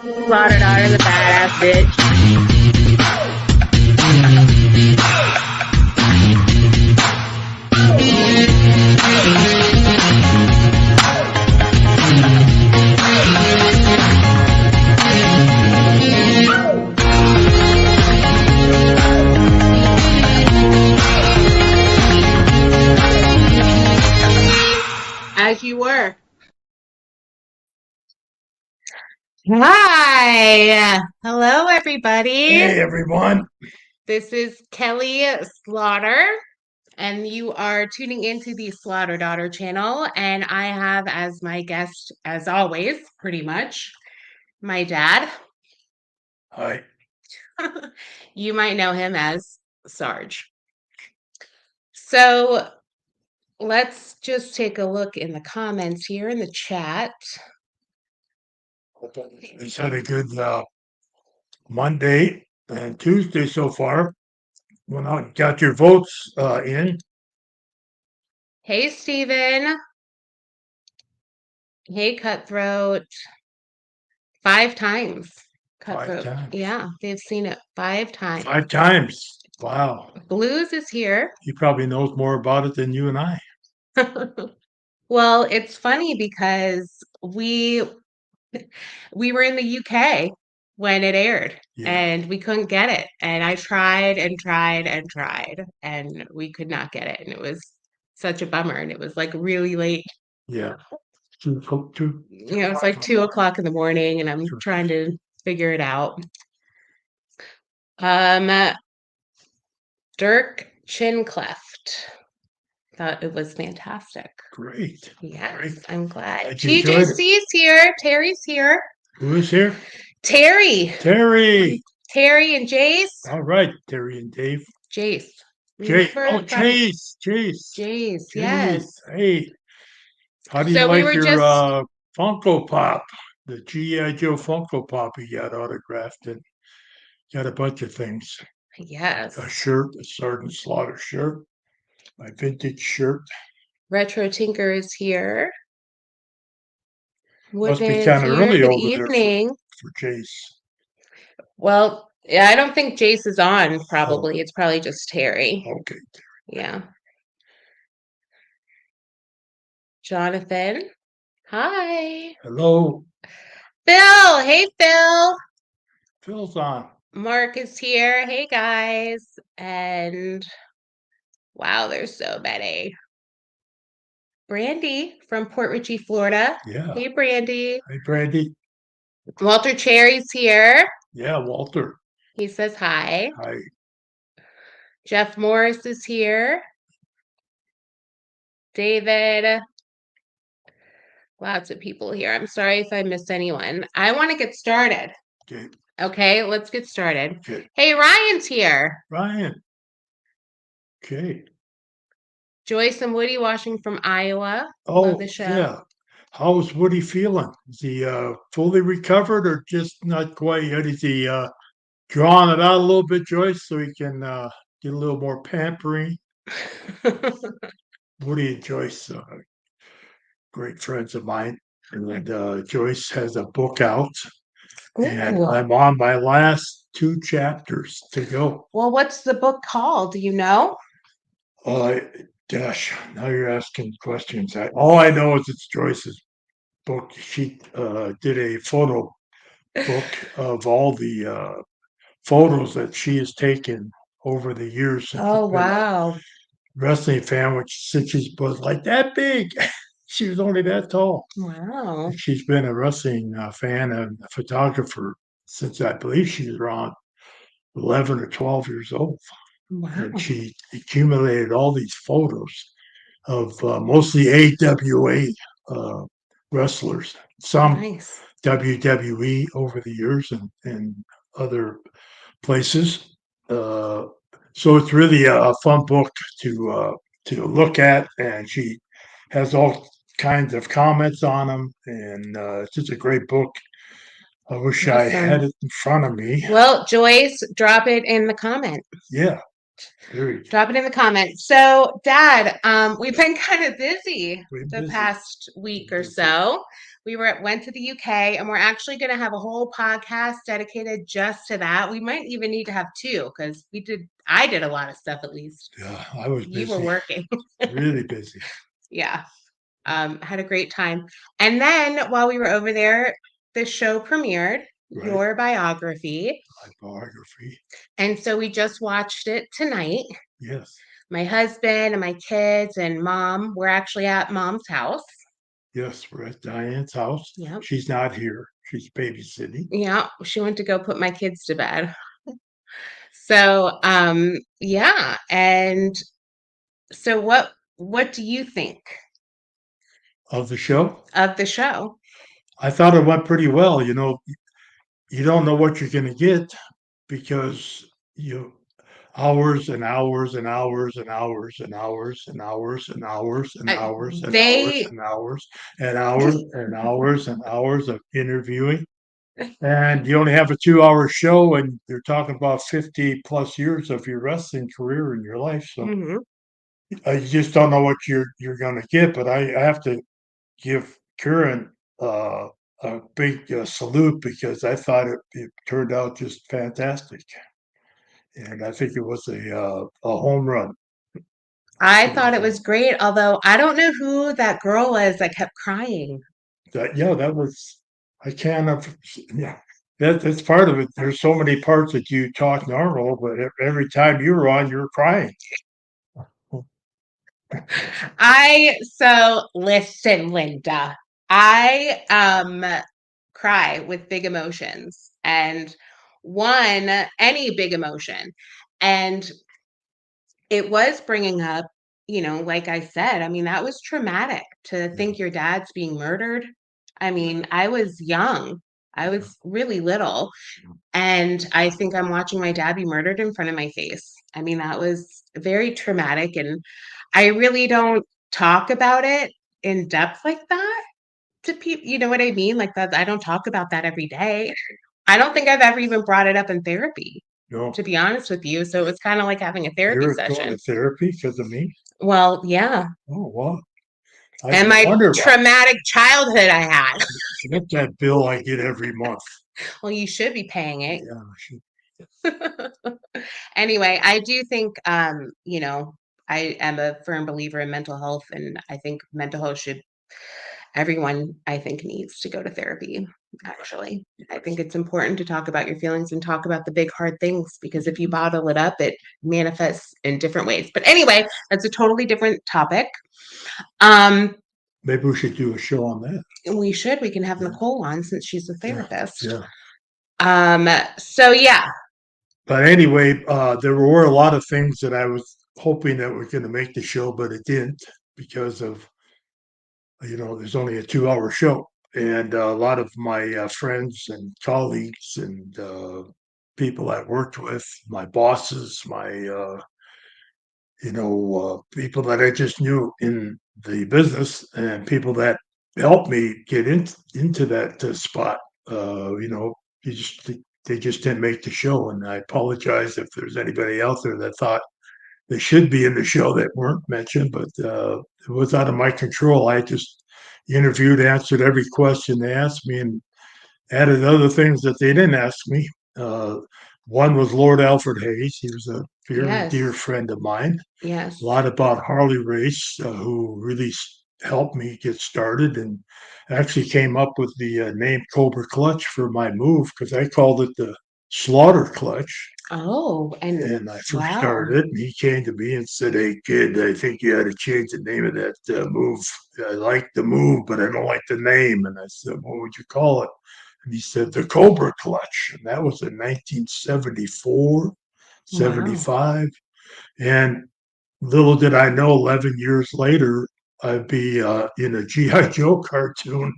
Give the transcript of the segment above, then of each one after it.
Slaughter daughter, the badass bitch. As you were. Hi. Hello, everybody. Hey everyone. This is Kelly Slaughter, and you are tuning into the Slaughter Daughter channel. And I have as my guest, as always, pretty much, my dad. Hi. You might know him as Sarge. So let's just take a look in the comments here in the chat. He's had a good Monday and Tuesday so far. Went out and got your votes in. Hey, Steven. Hey, Cutthroat. 5 times. Cutthroat. 5 times. Yeah, they've seen it 5 times. 5 times. Wow. Blues is here. He probably knows more about it than you and I. Well, it's funny because we were in the UK when it aired Yeah. and we couldn't get it. And I tried and tried and tried and we could not get it. And it was such a bummer. And it was like really late. Yeah. Two, It's like 2 o'clock in the morning and I'm Sure. trying to figure it out. Dirk Chincleft. Thought it was fantastic. Great. Yes, Great. I'm glad. Glad you enjoyed it. TJC's here. Terry's here. Who is here? Terry. Terry. Terry and Jace. All right, Terry and Dave. Jace. Chase. For Oh, fun. Chase. Chase. Jace, Chase. yes. Hey. How do you So we like were your just Funko Pop? The G.I. Joe Funko Pop he got autographed and got a bunch of things. yes. A shirt, a Sgt Slaughter shirt, my vintage shirt. Retro Tinker is here. Must be Woodman is kind of here. early Good over there evening. for Jace. Well, yeah, I don't think Jace is on, Oh, probably. It's probably just Terry. okay. Yeah. Jonathan. Hi. Hello. Phil. Hey, Phil. Phil's on. Mark is here. Hey, guys. And wow, there's so many. Brandy from Port Richey, Florida. Yeah. Hey, Brandy. Hey, Brandy. Walter Cherry's here. Yeah, Walter. He says hi. Hi. Jeff Morris is here. David. Lots of people here. I'm sorry if I missed anyone. I want to get started. Okay. Okay, let's get started. Okay. Hey, Ryan's here. Ryan. Okay. Joyce and Woody watching from Iowa. Oh, Love the show. yeah. How's Woody feeling? Is he fully recovered or just not quite yet? Is he drawing it out a little bit, Joyce, so he can get a little more pampering? Woody and Joyce, great friends of mine. And Joyce has a book out, and Ooh. I'm on my last 2 chapters to go. Well, what's the book called? Do you know? Gosh, now you're asking questions. All I know is it's Joyce's book. She did a photo book of all the photos that she has taken over the years since Oh, she's been a wow. wrestling fan, which since she was like that big. She was only that tall. Wow. She's been a wrestling fan and a photographer since I believe she was around 11 or 12 years old. Wow. And she accumulated all these photos of mostly AWA wrestlers, some Nice. WWE over the years and other places. So it's really a fun book to look at, and she has all kinds of comments on them, and it's just a great book. I wish I had Awesome. it in front of me. Well, Joyce, drop it in the comment. Yeah, there you go. Drop it in the comments. So, Dad, we've been kind of busy We're the busy. past week or so. went to the UK, and we're actually going to have a whole podcast dedicated just to that. We might even need to have two because I did a lot of stuff at least. Yeah, I was You were busy, working. really busy. Yeah. Had a great time. And then while we were over there, the show premiered, Right, your biography. my biography. And so we just watched it tonight. Yes, My husband and my kids and mom, we're actually at mom's house. yes, we're at Diane's house. Yep. She's not here. She's babysitting. Yeah. She went to go put my kids to bed. So yeah. And so what do you think Of the show. of the show? I thought it went pretty well. You don't know what you're going to get because you hours and hours and hours and hours and hours and hours and hours and hours and hours They and hours and hours and hours and hours of interviewing. And you only have a 2 hour show, and you're talking about 50 plus years of your wrestling career in your life. So Mhm. you just don't know what you're going to get. But I have to give Kieran a big salute because I thought it turned out just fantastic, and I think it was a home run. I thought it So was great, although I don't know who that girl was that kept crying. that was I can't have yeah. That's part of it. There's so many parts that you talk normal, but every time you were on, you were crying. So listen, Linda. I cry with big emotions and one any big emotion. And it was bringing up, like I said, I mean, that was traumatic to Yeah, think your dad's being murdered. I mean, I was young. I yeah, was really little. And I think I'm watching my dad be murdered in front of my face. I mean, that was very traumatic. And I really don't talk about it in depth like that to people. You know what I mean? Like that, I don't talk about that every day. I don't think I've ever even brought it up in therapy, to no, be honest with you. So it was kind of like having a therapy you're going to session. therapy because of me. Well, yeah. Oh well, I And my wonder why. traumatic childhood I had. Get that bill I get every month. Well, you should be paying it. Yeah, I should. Anyway, I do think, I am a firm believer in mental health, and I think mental health everyone, I think, needs to go to therapy, actually. I think it's important to talk about your feelings and talk about the big, hard things because if you bottle it up, it manifests in different ways. But anyway, that's a totally different topic. Um, Maybe we should do a show on that. we can have Yeah, Nicole on since she's a yeah, therapist. yeah. So yeah, But anyway, there were a lot of things that I was hoping that were going to make the show, but it didn't because of there's only a 2 hour show, and a lot of my friends and colleagues and people I worked with, my bosses, my people that I just knew in the business, and people that helped me get into that spot. You just they just didn't make the show, and I apologize if there's anybody out there that thought they should be in the show that weren't mentioned, but it was out of my control. I just interviewed, answered every question they asked me, and added other things that they didn't ask me. Uh, One was Lord Alfred Hayes. He was a very dear yes, friend of mine. A yes. lot about Harley Race, who really helped me get started and actually came up with the name Cobra Clutch for my move because I called it the Slaughter Clutch. Oh, and And I first wow. started it, and he came to me and said, "Hey, kid, I think you ought to change the name of that move. I like the move, but I don't like the name." And I said, "What would you call it?" And he said, "The Cobra Clutch." And that was in 1974, Wow. 75. And little did I know, 11 years later, I'd be in a G.I. Joe cartoon,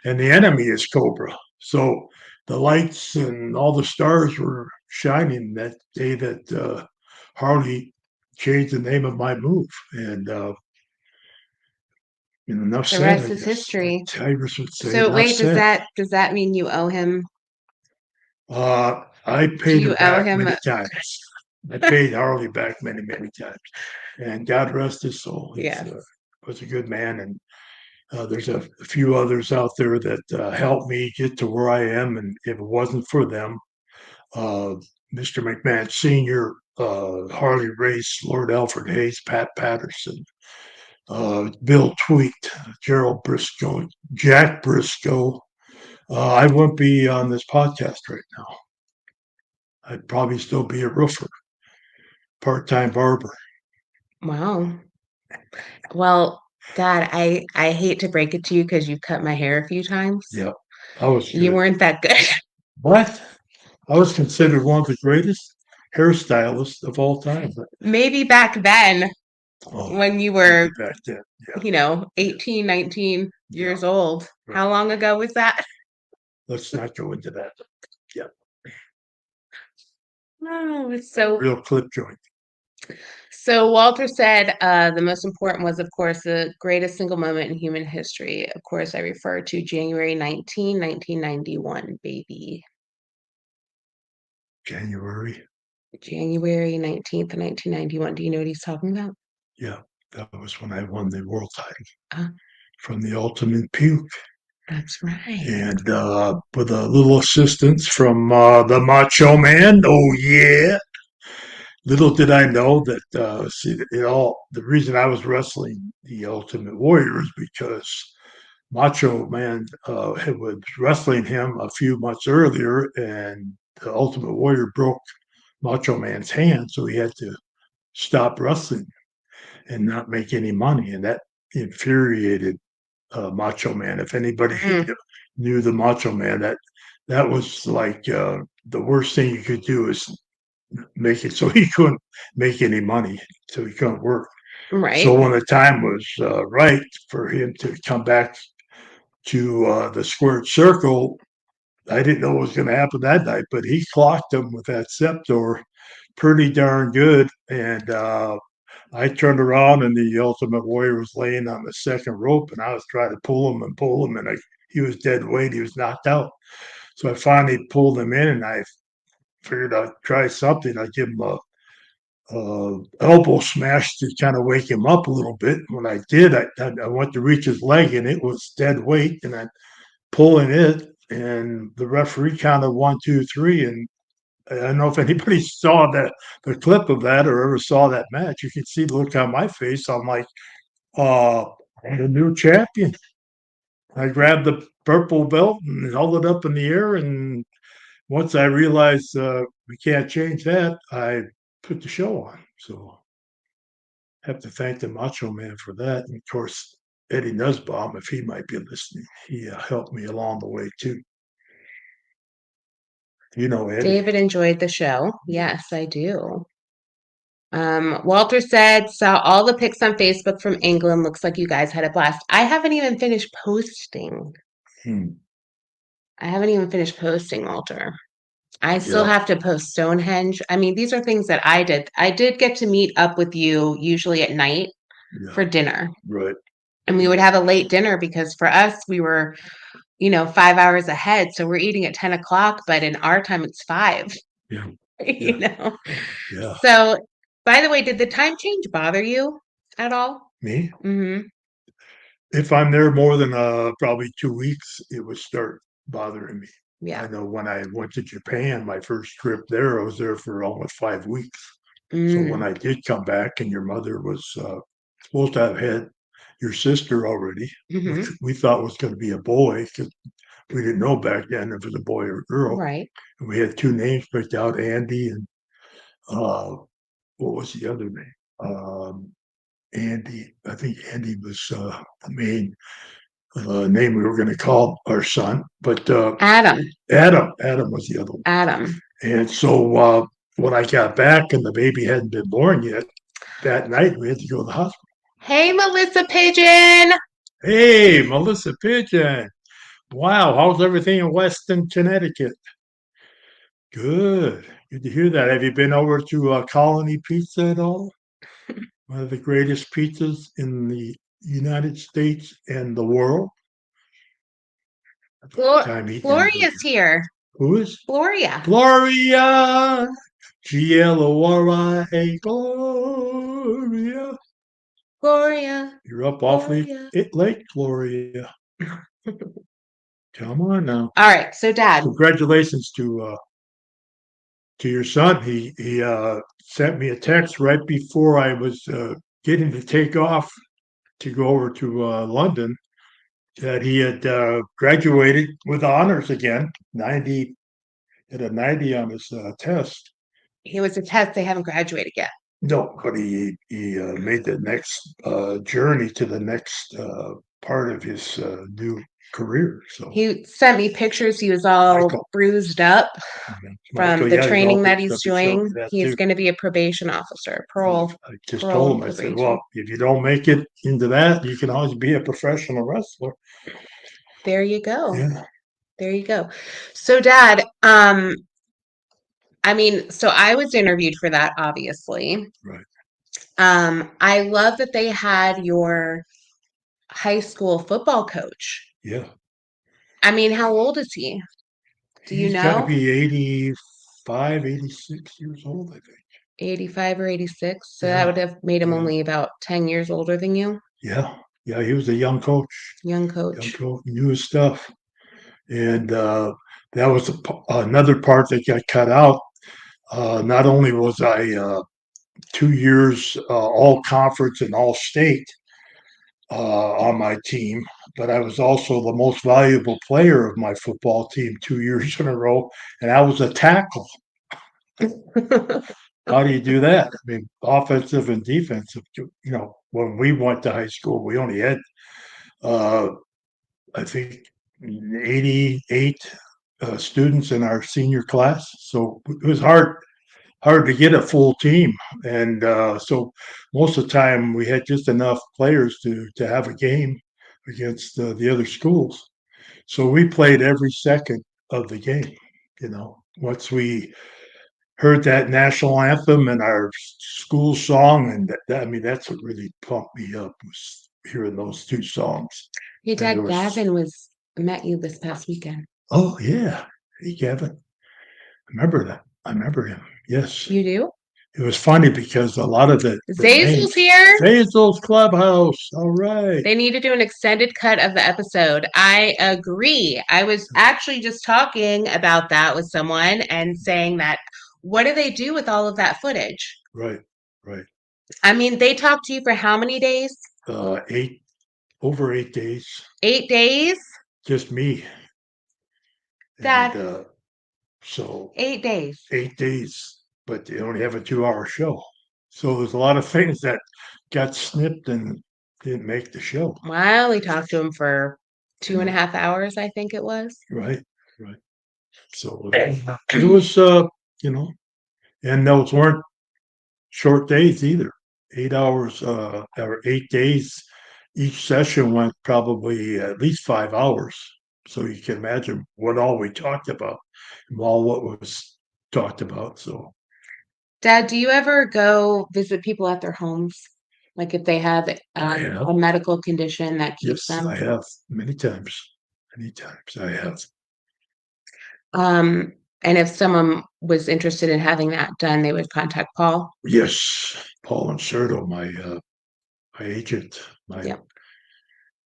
and the enemy is Cobra. So the lights and all the stars were shining that day that Harley changed the name of my move. And enough The said, I rest is guess. history. Tigers would say, So enough wait, said. does that mean you owe him? I Do paid you him owe back him? many times. I paid Harley back many, many times. And God rest his soul. He Yes. was a good man. And There's a few others out there that helped me get to where I am, and if it wasn't for them, uh, Mr. McMahon Sr., Harley Race, Lord Alfred Hayes, Pat Patterson, Bill Tweet, Gerald Briscoe, Jack Briscoe, I wouldn't be on this podcast right now. I'd probably still be a roofer, part-time barber. Wow. Well, God, I hate to break it to you because you've cut my hair a few times. Yeah, I was You good. weren't that good. What? I was considered one of the greatest hairstylists of all time. Maybe back then Oh, when you maybe were, back then. Yeah, 18, 19 yeah, years old. right. How long ago was that? Let's not go into that. Yeah, Oh, so real clip joint. so Walter said the most important was, of course, the greatest single moment in human history. Of course, I refer to January 19, 1991, baby. January. January 19th, 1991. Do you know what he's talking about? Yeah, that was when I won the world title Uh, from the Ultimate Puke. that's right. And with a little assistance from the Macho Man. Oh, yeah. Little did I know that, the reason I was wrestling the Ultimate Warrior is because Macho Man was wrestling him a few months earlier, and the Ultimate Warrior broke Macho Man's hand, so he had to stop wrestling and not make any money, and that infuriated Macho Man. If anybody Mm, knew the Macho Man, that was like the worst thing you could do is make it so he couldn't make any money, so he couldn't work. So right. when the time was right for him to come back to the squared circle, I didn't know what was going to happen that night, but he clocked him with that Septor pretty darn good. And I turned around, and the Ultimate Warrior was laying on the second rope, and I was trying to pull him, and he was dead weight. He was knocked out. So I finally pulled him in, and I figured I'd try something. I'd give him a elbow smash to kind of wake him up a little bit. When I did, I went to reach his leg, and it was dead weight, and I pulling it, and the referee counted 1, 2, 3, and I don't know if anybody saw the clip of that or ever saw that match. You could see the look on my face. I'm like, uh, I'm the new champion. I grabbed the purple belt and held it up in the air, and once I realized we can't change that, I put the show on. So have to thank the Macho Man for that. And of course, Eddie Nussbaum, if he might be listening, he helped me along the way too. You know, Eddie. David enjoyed the show. Yeah. Yes, I do. Walter said, saw all the pics on Facebook from England. Looks like you guys had a blast. I haven't even finished posting. Hmm. I haven't even finished posting, Walter. I still Yeah. have to post Stonehenge. I mean, these are things that I did. I did get to meet up with you usually at night Yeah. for dinner. Right. And we would have a late dinner because for us, we were, 5 hours ahead. So we're eating at 10 o'clock, but in our time, it's five, Yeah. you Yeah. know? Yeah. So, by the way, did the time change bother you at all? Me? Mm-hmm. If I'm there more than probably 2 weeks, it would start bothering me. I Yeah. know when I went to Japan, my first trip there, I was there for almost 5 weeks. So when Mm, I did come back, and your mother was supposed to have had your sister already, which mm-hmm. we thought was going to be a boy because we didn't know back then if it was a boy or a girl. Right. And we had two names picked out, Andy and uh, what was the other name? Andy. I think Andy was the main name we were going to call our son, but Adam. Adam was the other one. Adam. And so when I got back and the baby hadn't been born yet, that night we had to go to the hospital. Hey, Melissa Pigeon. Hey, Melissa Pigeon. Wow, how's everything in Weston, Connecticut? Good. Good to hear that. Have you been over to Colony Pizza at all? One of the greatest pizzas in the United States and the world. Time eating in Gloria's burger. here. Who is? Gloria. Gloria. Gloria. Gloria. Gloria, You're up awfully Gloria. late, Gloria. Come on now. All right, so Dad, Congratulations to your son. He sent me a text right before I was getting to take off to go over to London that he had graduated with honors again. 90 had a 90 on his test. he was a test. They haven't graduated yet. No, but he made the next journey to the next part of his new career. So He sent me pictures. He was all Michael, bruised up from Michael, the yeah, he's all training that bruised he's up. He showed me doing. that He's too. going to be a probation officer, I just parole told and him, I said, probation. well, if you don't make it into that, you can always be a professional wrestler. There you go. Yeah, There you go. So, Dad, I mean, so I was interviewed for that, obviously. right. I love that they had your high school football coach. Yeah. I mean, how old is he? Do you He's got to know? be 85, 86 years old, I think. 85 or 86. So that would Yeah. have made him Yeah. only about 10 years older than you, Yeah. Yeah. He was a young coach. young Young coach. coach, knew his stuff. And that was another part that got cut out. Not only was I 2 years all conference and all state on my team, but I was also the most valuable player of my football team 2 years in a row, and I was a tackle. How do you do that? I mean, offensive and defensive. When we went to high school, we only had, uh, I think, 88 students in our senior class, so it was hard to get a full team, and so most of the time we had just enough players to have a game against the other schools. So we played every second of the game. Once we heard that national anthem and our school song, and I mean that's what really pumped me up was hearing those two songs. Hey, And there Dad, was, Gavin was met you this past weekend. oh yeah, hey Kevin, I remember that. I remember him. Yes. You do? It was funny because a lot of the Zazel's names, here. Zazel's Clubhouse. All right. They need to do an extended cut of the episode. I agree. I was actually just talking about that with someone and saying that what do they do with all of that footage? Right. Right. I mean, they talked to you for how many days? Eight over 8 days. 8 days? Just me. And Dad, so 8 days. 8 days, but they only have a 2 hour show. So there's a lot of things that got snipped and didn't make the show. Well, I only talked to him for two and a Yeah. half hours, I think it was. Right. Right. So it was, and those weren't short days either. 8 hours or 8 days. Each session went probably at least 5 hours. So you can imagine what all we talked about and all what was talked about. So Dad, do you ever go visit people at their homes? Like if they have I have, a medical condition that keeps yes, them? I have many times. Many times I have. Um, and if someone was interested in having that done, they would contact Paul. Yes, Paul Inserto, my agent, my Yep.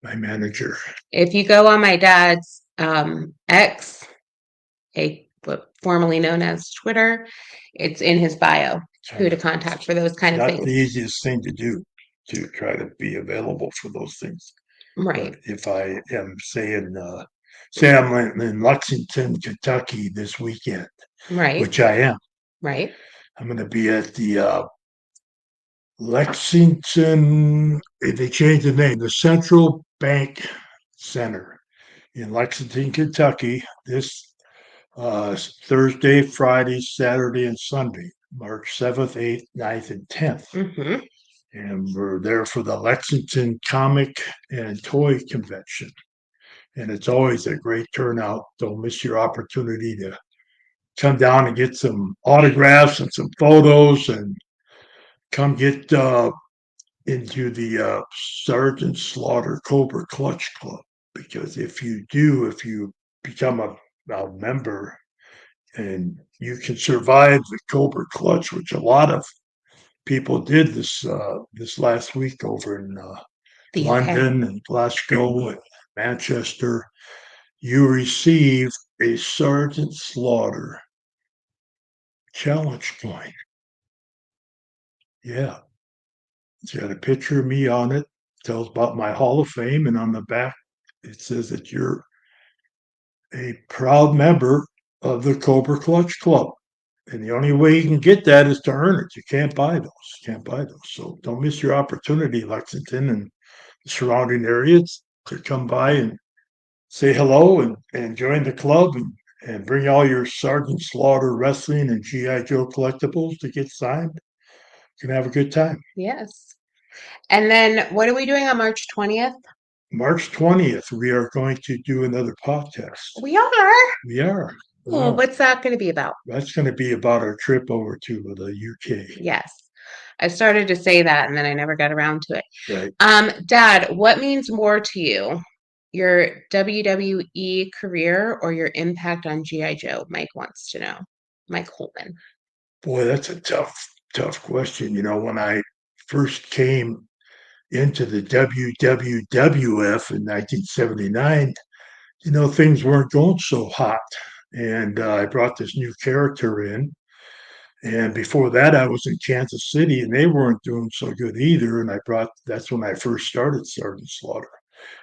my manager. If you go on my dad's X, what formerly known as Twitter, it's in his bio who to contact for those kind of Not the things. easiest thing to do to try to be available for those things. Right. But if I am saying, say I'm in Lexington, Kentucky this weekend, Right. which I am, Right. I'm going to be at the Lexington, they changed the name, the Central Bank Center in Lexington, Kentucky, this Thursday, Friday, Saturday, and Sunday, March 7th, 8th, 9th, and 10th. Mm-hmm. And we're there for the Lexington Comic and Toy Convention. And it's always a great turnout. Don't miss your opportunity to come down and get some autographs and some photos and come get into the Sgt Slaughter Cobra Clutch Club. Because if you become a member and you can survive the Cobra Clutch, which a lot of people did this last week over in The London and Glasgow and Manchester. You receive a Sergeant Slaughter challenge coin. Yeah, it's got a picture of me on it. Tells about my Hall of Fame, and on the back it says that you're a proud member of the Cobra Clutch Club. And the only way you can get that is to earn it. You can't buy those. You can't buy those. So don't miss your opportunity, Lexington and the surrounding areas, to come by and say hello and join the club and bring all your Sergeant Slaughter wrestling and G.I. Joe collectibles to get signed. You can have a good time. yes. And then what are we doing on March 20th? March 20th, we are going to do another podcast. We are. We are. Oh, what's that going to be about? That's going to be about our trip over to the UK. Yes. I started to say that and then I never got around to it. Right. Dad, what means more to you? Your WWE career or your impact on G.I. Joe? Mike wants to know. Mike Holman. Boy, that's a tough question. You know, when I first came into the WWF in 1979, you know, things weren't going so hot. And I brought this new character in. And before that, I was in Kansas City and they weren't doing so good either. And that's when I first started Sergeant Slaughter.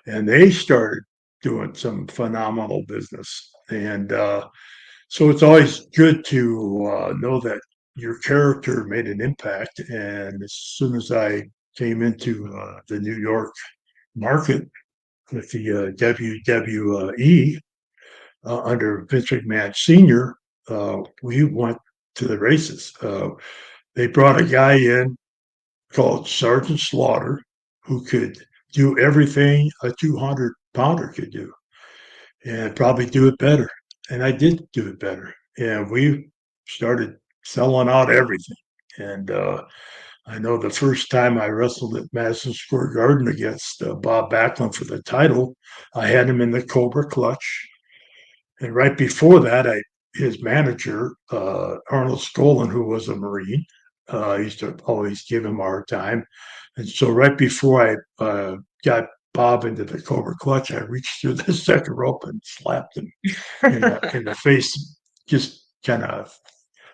And they started doing some phenomenal business. And so it's always good to know that your character made an impact. And as soon as I came into the New York market with the WWE under Vince McMahon Sr., we went to the races. They brought a guy in called Sergeant Slaughter who could do everything a 200-pounder could do and probably do it better. And I did do it better. And we started selling out everything. And I know the first time I wrestled at Madison Square Garden against Bob Backlund for the title, I had him in the Cobra Clutch. And right before that, his manager, Arnold Stolen, who was a Marine, used to always give him a hard time. And so right before I got Bob into the Cobra Clutch, I reached through the second rope and slapped him in the face, just kind of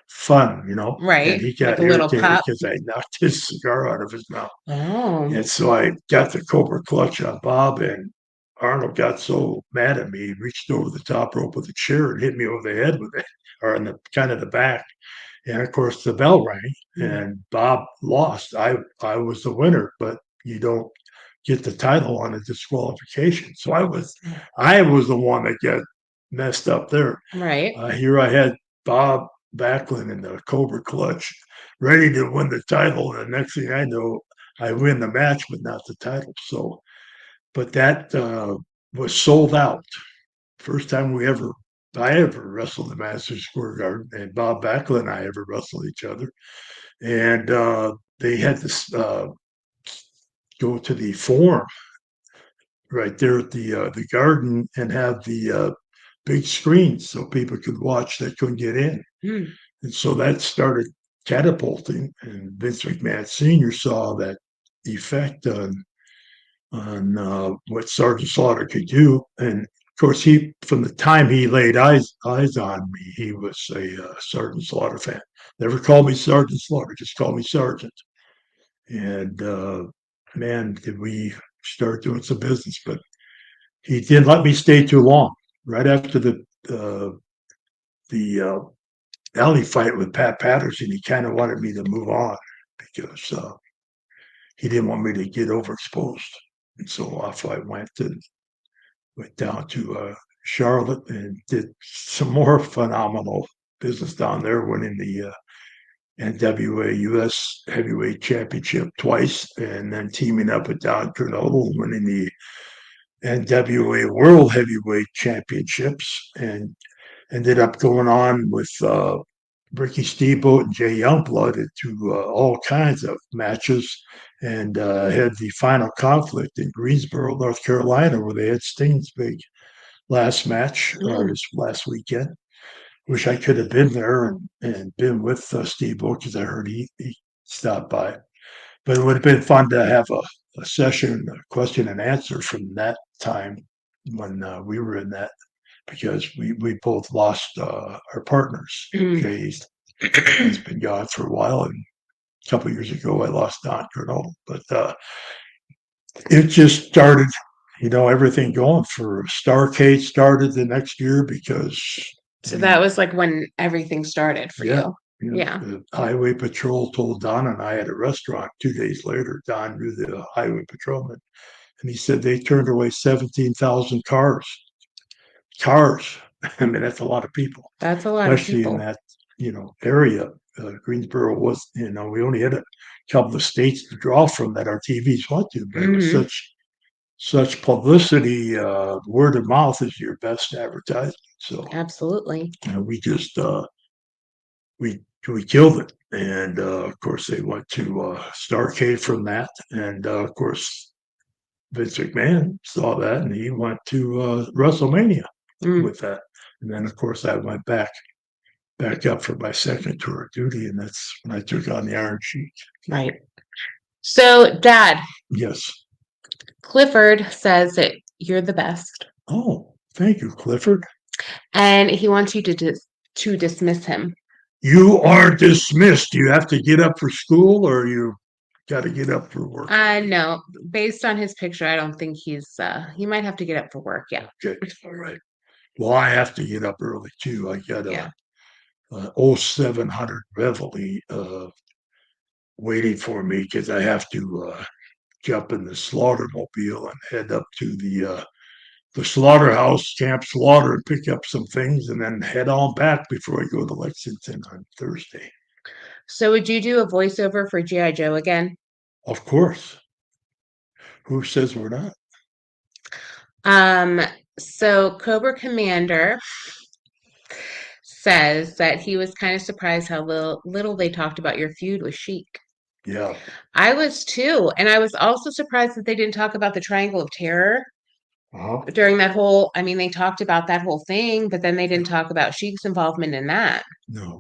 fun, you know. And Right. he Like got a little irritated pup. because I knocked his cigar out of his mouth. Oh. And so I got the Cobra Clutch on Bob, and Arnold got so mad at me, he reached over the top rope with a chair and hit me over the head with it, or in the kind of the back. And of course, the bell rang, and Bob lost. I was the winner, but you don't get the title on a disqualification. So I was the one that got messed up there. Right. Here I had Bob Backlund in the Cobra Clutch, ready to win the title. And the next thing I know, I win the match, but not the title. So, but that was sold out. First time I ever wrestled in Madison Square Garden, and Bob Backlund and I ever wrestled each other. And they had to go to the Forum right there at the Garden and have the big screens so people could watch that couldn't get in. Mm. And so that started catapulting, and Vince McMahon Sr. saw that effect on what Sergeant Slaughter could do. And of course, from the time he laid eyes on me, he was a Sergeant Slaughter fan. Never called me Sergeant Slaughter, just called me Sergeant. And man, did we start doing some business. But he didn't let me stay too long. Right after the alley fight with Pat Patterson, he kind of wanted me to move on because he didn't want me to get overexposed. And so off I went down to Charlotte and did some more phenomenal business down there, winning the NWA US Heavyweight Championship twice, and then teaming up with Don Grenoble, winning the NWA World Heavyweight Championships, and ended up going on with Ricky Steamboat and Jay Youngblood into all kinds of matches, and had the final conflict in Greensboro, North Carolina, where they had Sting's big last match this last weekend. Wish I could have been there and been with Steamboat, because I heard he stop by. But it would have been fun to have a session, a question and answer from that time when we were in that, because we both lost our partners. Mm. Jay's has been gone for a while, and a couple of years ago I lost Don Colonel. But it just started, everything going for Starcade started the next year because So that we, was like when everything started for yeah, you. Yeah. the highway patrol told Don and I at a restaurant 2 days later. Don knew the highway patrolman, and he said they turned away 17,000 cars. Cars. I mean, that's a lot of people, That's a lot of especially in people. that area. Greensboro was, we only had a couple of states to draw from that our TVs went to, but it was Hmm. such publicity. Word of mouth is your best advertisement. So Absolutely. we just we killed it, and of course they went to Starcade from that, and of course Vince McMahon saw that, and he went to WrestleMania Mm, with that, and then of course I went back up for my second tour of duty, and that's when I took on the Iron Sheik. right. So, Dad, Yes. Clifford says that you're the best, Oh, thank you, Clifford. and he wants you to dismiss him. You are dismissed. You have to get up for school, or you got to get up for work. No, based on his picture, I don't think he might have to get up for work. Yeah. Okay, all right. Well, I have to get up early too. I got Yeah. a 0700 Reveille waiting for me because I have to jump in the slaughter mobile and head up to the slaughterhouse, Camp Slaughter, and pick up some things, and then head on back before I go to Lexington on Thursday. So, would you do a voiceover for G.I. Joe again? Of course. Who says we're not? Um, so Cobra Commander says that he was kind of surprised how little they talked about your feud with Sheik. Yeah. I was too, and I was also surprised that they didn't talk about the Triangle of Terror Uh-huh. during that whole. I mean, they talked about that whole thing, but then they Yeah. didn't talk about Sheik's involvement in that. No,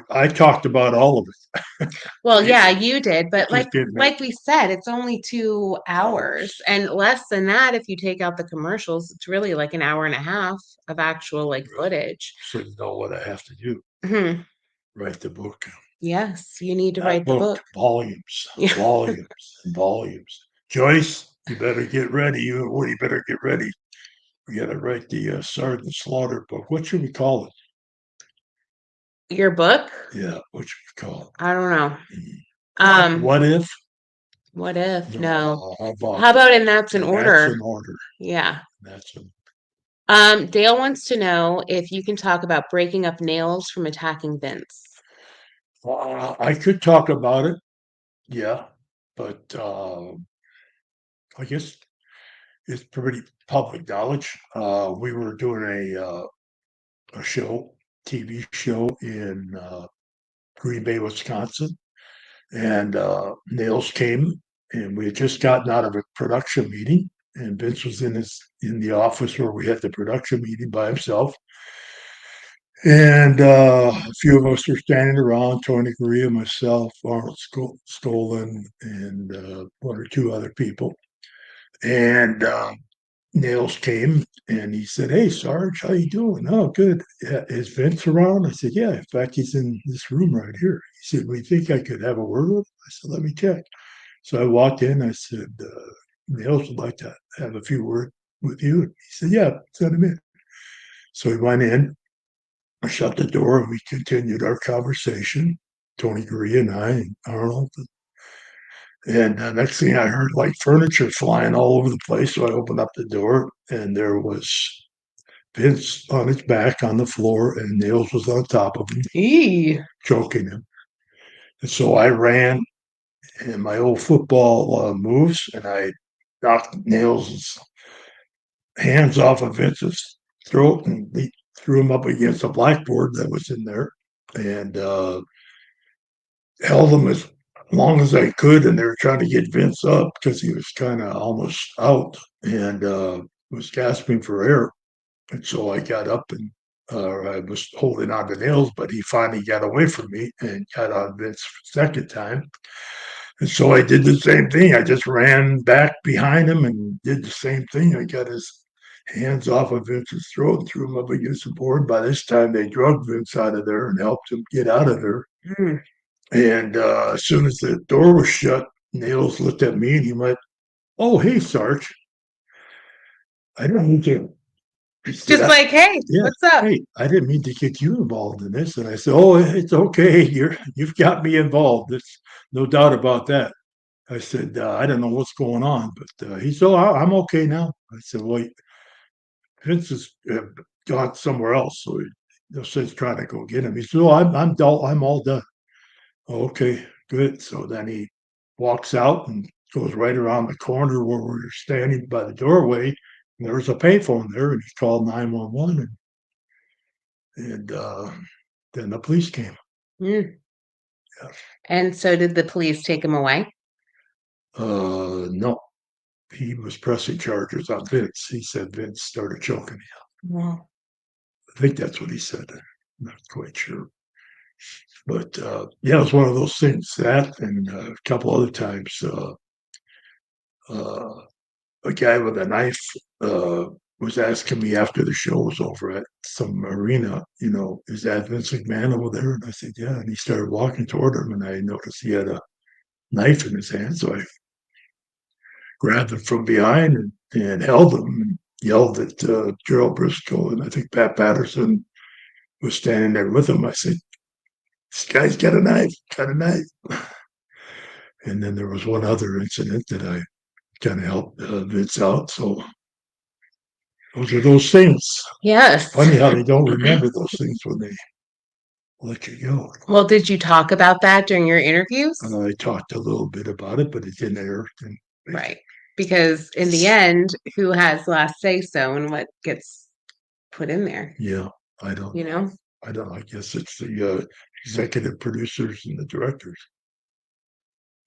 I talked about all of it. Well, It, yeah, it you did, but just didn't make like we said, it's only 2 hours, hours. and less than that if you take out the commercials. It's really like an hour and a half of actual like Right. footage. So you know what I have to do. Mhm. Write the book. Yes, you need to That write the book, book. volumes, Yeah. volumes, and volumes. Joyce, you better get ready. You better get ready. We got to write the Sgt Slaughter book. What should we call it? Your book? Yeah, what should we call I don't know. it? Um, What if? what if? No. No, how about How about and that's in and that's order? an order. Yeah. That's a. Dale wants to know if you can talk about breaking up Nails from attacking Vince. I could talk about it, yeah, but I guess it's pretty public knowledge. We were doing a show, TV show in Green Bay, Wisconsin, and Nails came, and we had just gotten out of a production meeting, and Vince was in the office where we had the production meeting by himself, and a few of us were standing around: Tony Gurria, myself, Arnold Stolen, and one or two other people. And Nails came and he said, "Hey, Sarge, how you doing?" "Oh, good." "Yeah, is Vince around?" I said, "Yeah, in fact, he's in this room right here." He said, "We think I could have a word with him?" I said, "Let me check." So I walked in. I said, "Nails would like to have a few words with you." He said, "Yeah, send him in." So he went in. I shut the door and we continued our conversation. Tony Gurria and I and Arnold. And next thing I heard, like furniture flying all over the place. So I opened up the door and there was Vince on his back on the floor and Nails was on top of him, Eee. choking him. And so I ran in my old football moves and I knocked Nails' hands off of Vince's throat and he threw him up against a blackboard that was in there. And held him as long as I could, and they were trying to get Vince up because he was kind of almost out and was gasping for air. And so I got up and I was holding on to nails, but he finally got away from me and got on Vince second time. And so I did the same thing. I just ran back behind him and did the same thing. I got his hands off of Vince's throat and threw him up against the board. By this time, they drugged Vince out of there and helped him get out of there. Mm. And as soon as the door was shut, Nails looked at me and he went, "Oh, hey, Sarge. I don't need to." He said, Just like, hey, "Yeah, what's up? hey, I didn't mean to get you involved in this." And I said, "Oh, it's okay. You've got me involved. There's no doubt about that." I said, "I don't know what's going on," but he said, "Oh, I'm okay now." I said, "Well, Vince has gone somewhere else, so no sense trying to go get him." He said, "Oh, I'm dull. I'm all done." "Oh, okay, good." So then he walks out and goes right around the corner where we were standing by the doorway. And there was a payphone there, and he called 911, and then the police came. Mm. Yeah. And so did the police take him away? No, he was pressing charges on Vince. He said Vince started choking him. Well, I think that's what he said. I'm not quite sure. But yeah, it was one of those things. That and a couple other times, uh, a guy with a knife uh, was asking me after the show was over at some arena, is that Vince McMahon over there? And I said, yeah. And he started walking toward him, and I noticed he had a knife in his hand. So I grabbed him from behind and held him and yelled at Gerald Briscoe. And I think Pat Patterson was standing there with him. I said, this guy's got a knife. And then there was one other incident that I kind of helped Vince out. So those are those things. yes. Funny how they don't remember those things when they let you go. Well, did you talk about that during your interviews? I talked a little bit about it, but it didn't air. Right. Because in the end, who has last say so and what gets put in there? Yeah, I don't. You know? I don't. I guess it's the executive producers and the directors.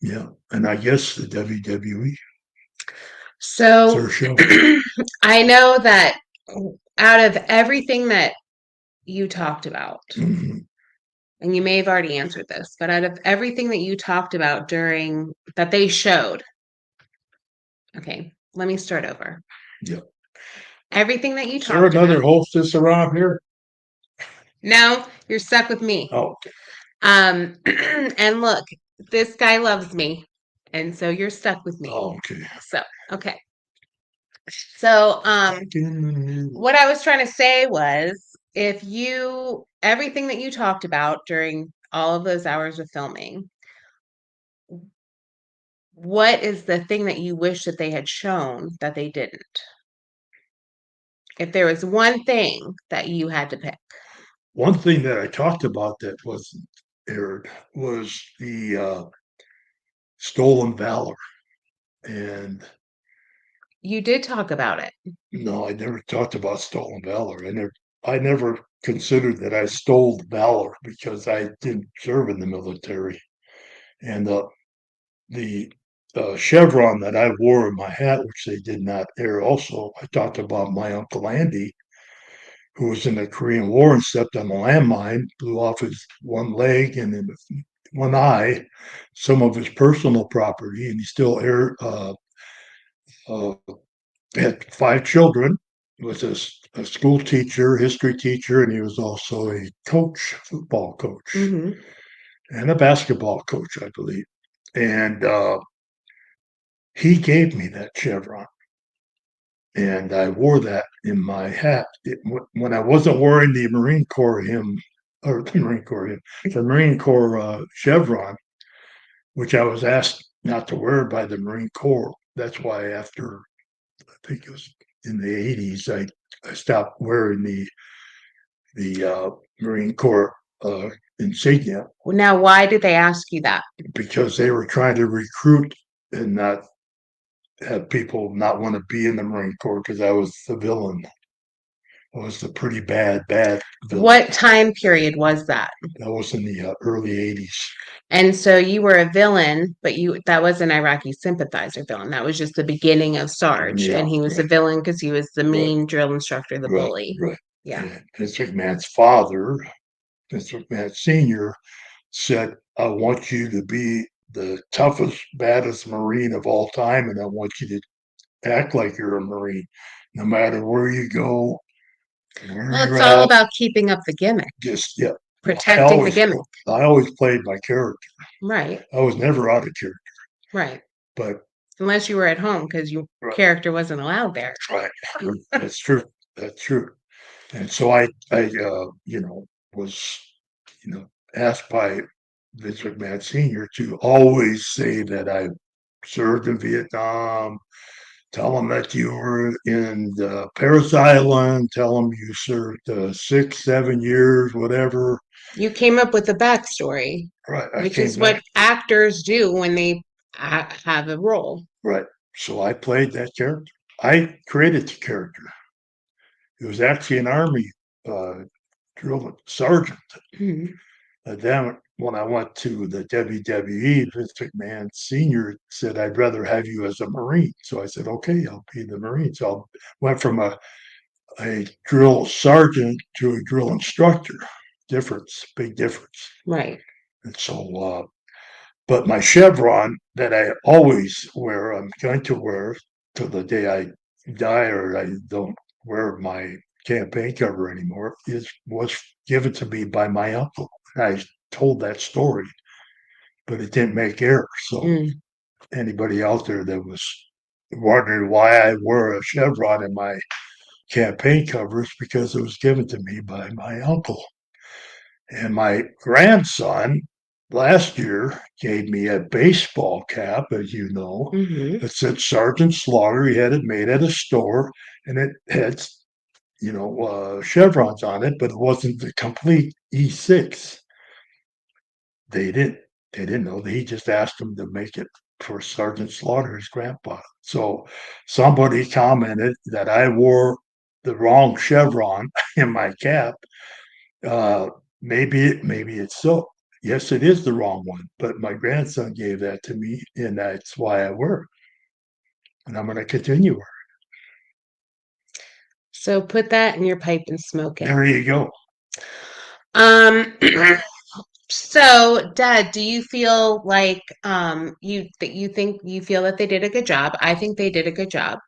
Yeah, and I guess the WWE. It's So their show. I know that out of everything that you talked about, Mhm. and you may have already answered this, but out of everything that you talked about during that they showed, okay, let me start over. Yeah. Everything that you Is there talked another about. hostess around here? No, you're stuck with me. Oh, And look, this guy loves me, and so you're stuck with me. oh, okay. So, okay. So, what I was trying to say was if you everything that you talked about during all of those hours of filming, what is the thing that you wish that they had shown that they didn't? If there was one thing that you had to pick. One thing that I talked about that wasn't aired was the Stolen Valor. And You did talk about it. no, I never talked about Stolen Valor. I never considered that I stole valor because I didn't serve in the military. And the chevron that I wore in my hat, which they did not air, also, I talked about my Uncle Andy, who was in the Korean War and stepped on a landmine, blew off his one leg and then one eye, some of his personal property, and he still uh, had 5 children. He was a school teacher, history teacher, and he was also a coach, football coach, Mm-hmm. and a basketball coach, I believe. And he gave me that chevron, and I wore that in my hat when I wasn't wearing the Marine Corps hymn or the Marine Corps hymn, the Marine Corps chevron, which I was asked not to wear by the Marine Corps. That's why after I think it was in the 80s, I stopped wearing the Marine Corps insignia Now, why did they ask you that? because they were trying to recruit and not have people not want to be in the Marine Corps because I was the villain. I was the pretty bad villain. What time period was that? That was in the early 80s. And so you were a villain, but that was an Iraqi sympathizer villain. That was just the beginning of Sarge. Yeah, And he was a right, villain because he was the right, mean drill instructor, the right, bully. right. Yeah. And Vince McMahon's father, Vince McMahon Sr., said, I want you to be the toughest, baddest Marine of all time, and I want you to act like you're a Marine. No matter where you go, where Well, you're it's all at, about keeping up the gimmick, just, yeah. protecting the gimmick. I always played my character. Right. I was never out of character, Right. but Unless you were at home because your right, character wasn't allowed there. right. That's true. That's true. And so I was, asked by Vince McMahon Sr. to always say that I served in Vietnam. Tell them that you were in Paris Island. Tell them you served 6, 7 years, whatever. You came up with a backstory, Right. I which came is back. what actors do when they have a role. Right. So I played that character. I created the character. It was actually an army uh, drill sergeant. Mhm. Then when I went to the WWE, Vince McMahon Sr. said, I'd rather have you as a Marine. So I said, okay, I'll be the Marine. So I went from a drill sergeant to a drill instructor. Difference, big difference. Right. And so, but my chevron that I always wear, I'm going to wear till the day I die or I don't wear my campaign cover anymore, was given to me by my uncle. I told that story, but it didn't make air. So Mm. anybody out there that was wondering why I wear a chevron in my campaign covers, because it was given to me by my uncle. And my grandson last year gave me a baseball cap, as you know, Hmm. that said Sergeant Slaughter. He had it made at a store, and it had, chevrons on it, but it wasn't the complete E6. They didn't. They didn't know. He just asked him to make it for Sergeant Slaughter, his grandpa. So somebody commented that I wore the wrong chevron in my cap. Uh, maybe it's so. Yes, it is the wrong one, but my grandson gave that to me, and that's why I wear it. And I'm going to continue. So put that in your pipe and smoke it. There you go. Um, so Dad, do you feel like you think you feel that they did a good job? I think they did a good job.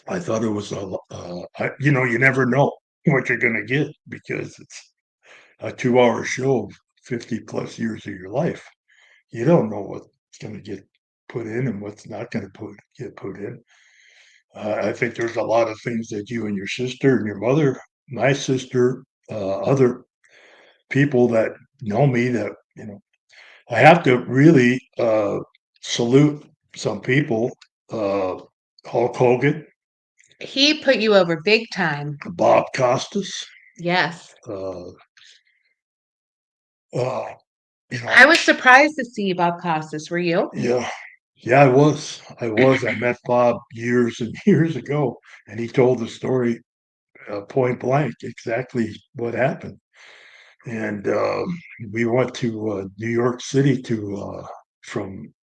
I thought it was you never know what you're going to get because it's a 2 hour show of 50 plus years of your life. You don't know what's going to get put in and what's not going to get put in. I think there's a lot of things that you and your sister and your mother, my sister, other people that know me that, I have to really salute some people. Uh, Hulk Hogan, He put you over big time. Bob Costas, Yes. uh, uh, you know, I was surprised to see Bob Costas. Were you? yeah, yeah, I was. I met Bob years and years ago, and he told the story point blank, exactly what happened. And we went to New York City from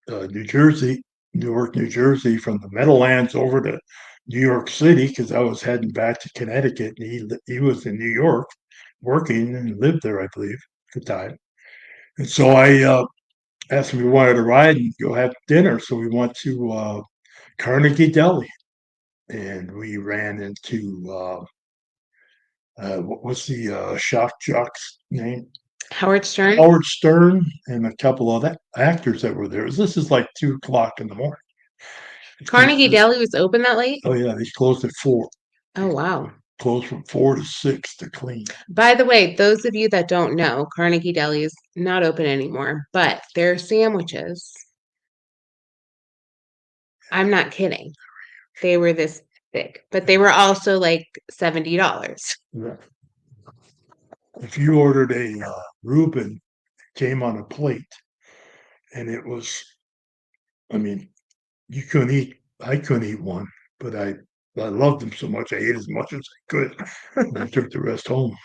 New Jersey, Newark, New Jersey, from the Meadowlands over to New York City because I was heading back to Connecticut. And he was in New York working and lived there, I believe, at the time. And so I asked him if we wanted to ride and go have dinner. So we went to Carnegie Deli and we ran into what was the shock jock's name? Howard Stern? Howard Stern and a couple of actors that were there. This is like 2 o'clock in the morning. Carnegie Deli was open that late? Oh yeah, they closed at 4. Oh, wow. Closed from 4 to 6 to clean. By the way, those of you that don't know, Carnegie Deli is not open anymore, but their sandwiches, I'm not kidding. They were this big, but they were also like $70. Yeah. If you ordered a Reuben, came on a plate, and it was, I mean, you couldn't eat. I couldn't eat one, but I loved them so much. I ate as much as I could. And I took the rest home.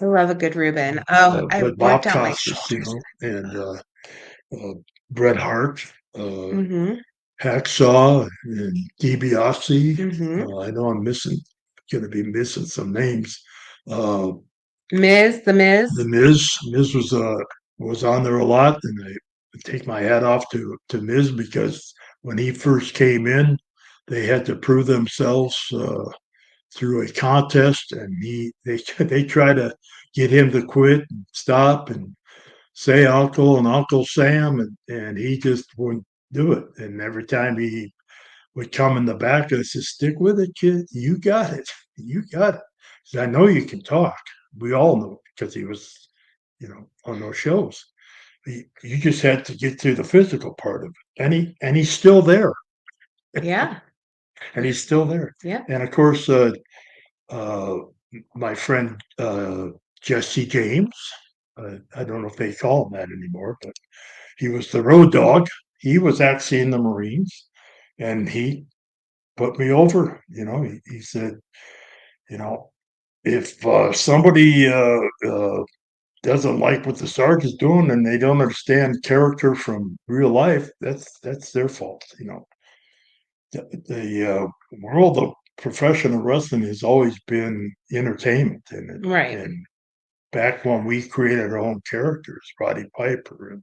I love a good Reuben. Oh, I But worked Bob out my Costas, shoulders. and Bret Hart, Mm-hmm. Hacksaw, and DiBiase. Mm-hmm. I know I'm missing going to be missing some names. Uh, The the Miz. Miz was on there a lot, and I take my hat off to Miz because when he first came in, they had to prove themselves through a contest, and they try to get him to quit and stop and say Uncle and Uncle Sam, and he just wouldn't do it. And every time he would come in the back, I said, "Stick with it, kid. You got it. You got it." He said, "I know you can talk. We all know because he was, on those shows. You just had to get to the physical part of it, and he's still there, Yeah. and he's still there. Yeah. And of course, uh, my friend Jesse James. I don't know if they call him that anymore, but he was the road dog. He was actually in the Marines, and he put me over. He said, you know, if somebody doesn't like what the sergeant's doing and they don't understand character from real life, that's their fault. The world of professional wrestling has always been entertainment, Right. and back when we created our own characters, Roddy Piper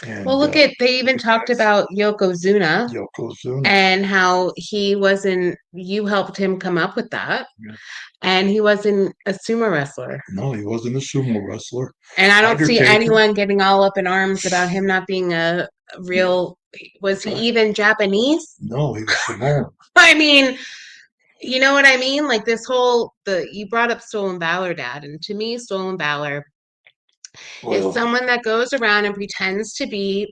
Well, and look at they even the talked guys, about Yokozuna Yokozuna. and how he wasn't, you helped him come up with that, Yeah. and he wasn't a sumo wrestler. No, he wasn't a sumo wrestler. And I don't see Undertaker. anyone getting all up in arms about him not being a real, was he even Japanese? No, he was Samoan. I mean, you know what I mean? Like this whole you brought up Stolen Valor, Dad, and to me, Stolen Valor is Well, someone that goes around and pretends to be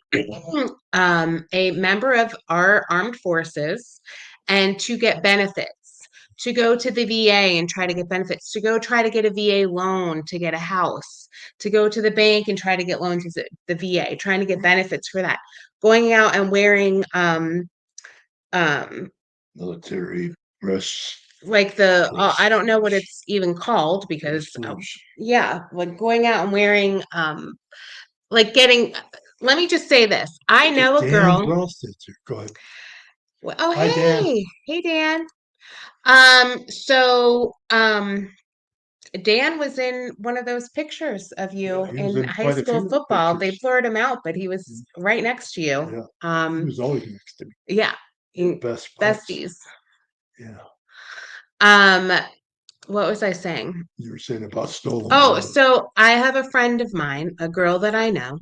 a member of our armed forces and to get benefits, to go to the VA and try to get benefits, to go try to get a VA loan to get a house, to go to the bank and try to get loans to the VA, trying to get benefits for that, going out and wearing um, military dress, like I don't know what it's even called because yeah, like going out and wearing like getting, let me just say this. I know a Dan girl. Brostetzer. Go ahead. Oh, Hi, Dan. hey, Dan. Dan was in one in those pictures of Yeah, you he was in in high quite a school few football. They pictures. blurred him out, but he was right next to you. Yeah, he was always next to me. Yeah, Best buds. besties. Yeah. Um, what was I saying? You were saying about Stolen Oh, Valor. so I have a friend of mine, a girl that I know,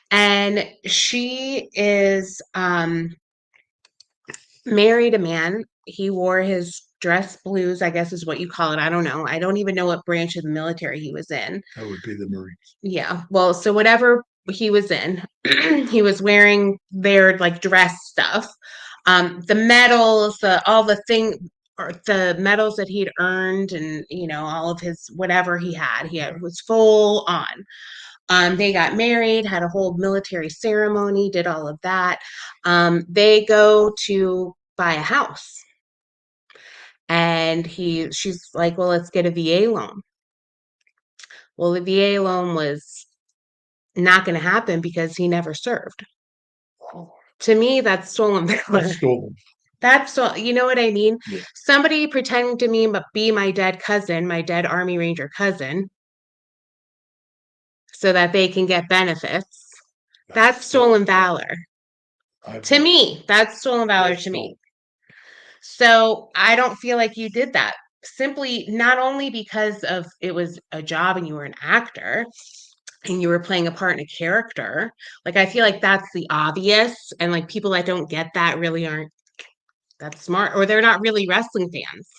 and she is married a man. He wore his dress blues, I guess is what you call it. I don't know. I don't even know what branch of the military he was in. That would be the Marines. Yeah. Well, so whatever he was in, he was wearing their like dress stuff. The medals, all the thing or the medals that he'd earned and all of his whatever he had was full on. They got married, had a whole military ceremony, did all of that. They go to buy a house, and she's like, "Well, let's get a VA loan." Well, the VA loan was not going to happen because he never served. Oh, To me, that's stolen valor. that's stolen. That's so, you know what I mean? Yeah. Somebody pretending to me be my dead cousin, my dead Army Ranger cousin, so that they can get benefits. That's stolen valor. To me, that's stolen valor to me. So I don't feel like you did that simply not only because of it was a job and you were an actor and you were playing a part in a character. Like I feel like that's the obvious, and like people that don't get that really aren't that smart, or they're not really wrestling fans.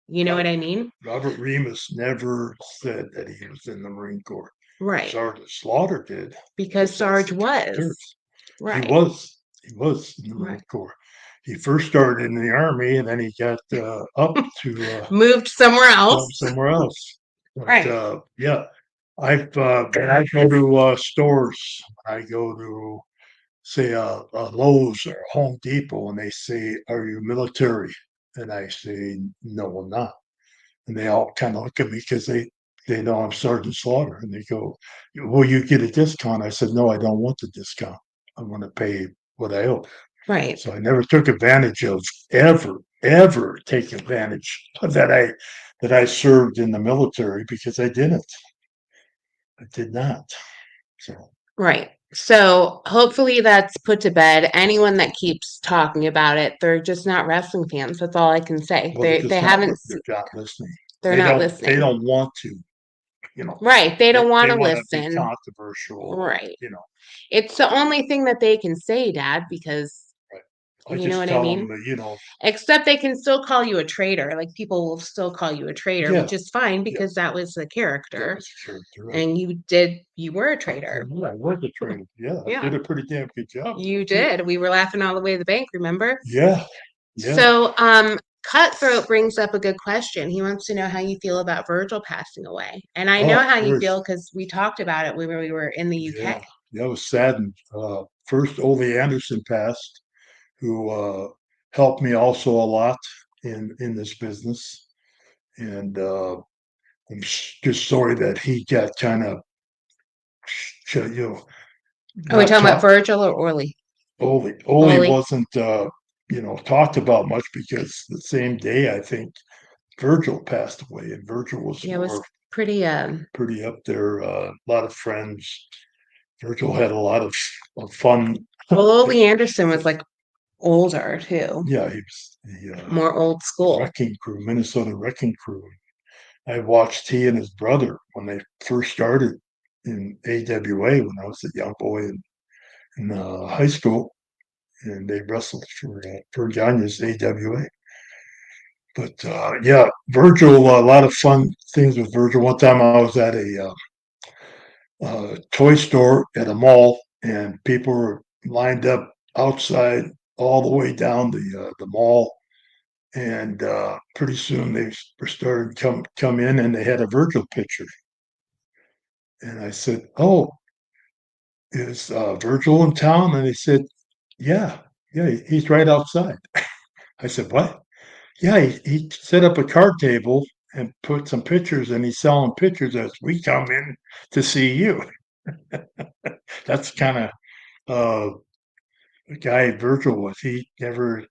You know what I mean? Robert Remus never said that he was in the Marine Corps. Right. Sgt Slaughter did. Because Sarge was. Right. He was. He was in the Right. Marine Corps. He first started in the Army, and then he got up to moved somewhere else. somewhere else. But, Right. yeah, when I go to stores, I go to say a Lowe's or Home Depot, and they say, "Are you military?" And I say, "No, I'm not." And they all kind of look at me because they know I'm Sergeant Slaughter, and they go, "Will you get a discount?" I said, "No, I don't want the discount. I want to pay what I owe." Right. So I never took advantage of ever take advantage of that I served in the military because I didn't. I did not. So Right. So hopefully that's put to bed. Anyone that keeps talking about it, they're just not wrestling fans. That's all I can say. well, They haven't. they're not listening. They're They not don't they listening. don't want to. You know, Right. They don't want they to want to be listen. controversial or Right. you know. It's the only thing that they can say, Dad, because Right. I you know just what I tell mean? them that, you know, Except they can still call you a traitor. Like people will still call you a traitor, yeah, which is fine yeah, because that was the that character was a character, right? and you were a traitor. I was a trainer. Yeah, I Yeah, did a pretty damn good job you too. did. We were laughing all the way to the bank, remember? Yeah, yeah. So, Cutthroat brings up a good question. He wants to know how you feel about Virgil passing away. And I know Oh, how you very, feel because we talked about it when we were in the UK. yeah. Yeah, I was saddened. First, Ole Anderson passed, who helped me also a lot in this business, and just sorry that he got kind of, you know, Are we not talking about talk. Virgil or Orly? Ole Orly. wasn't, talked about much because the same day I think Virgil passed away, and Virgil was Yeah, it was more pretty pretty up there. A lot of friends. Virgil had a lot of fun. well, Ole Anderson was like older too, Yeah, he was the more old school. wrecking crew, Minnesota wrecking crew. I watched he and his brother when they first started in AWA when I was a young boy in high school, and they wrestled for Gagne's AWA. But yeah, Virgil, a lot of fun things with Virgil. One time I was at a toy store at a mall, and people were lined up outside all the way down the mall. And pretty soon they were started come in, and they had a Virgil picture. And I said, "Oh, is Virgil in town?" And they said, "Yeah, yeah, he's right outside." I said, "What?" Yeah, he set up a card table and put some pictures, and he's selling pictures as we come in to see you. That's kind of uh, the guy Virgil was. He never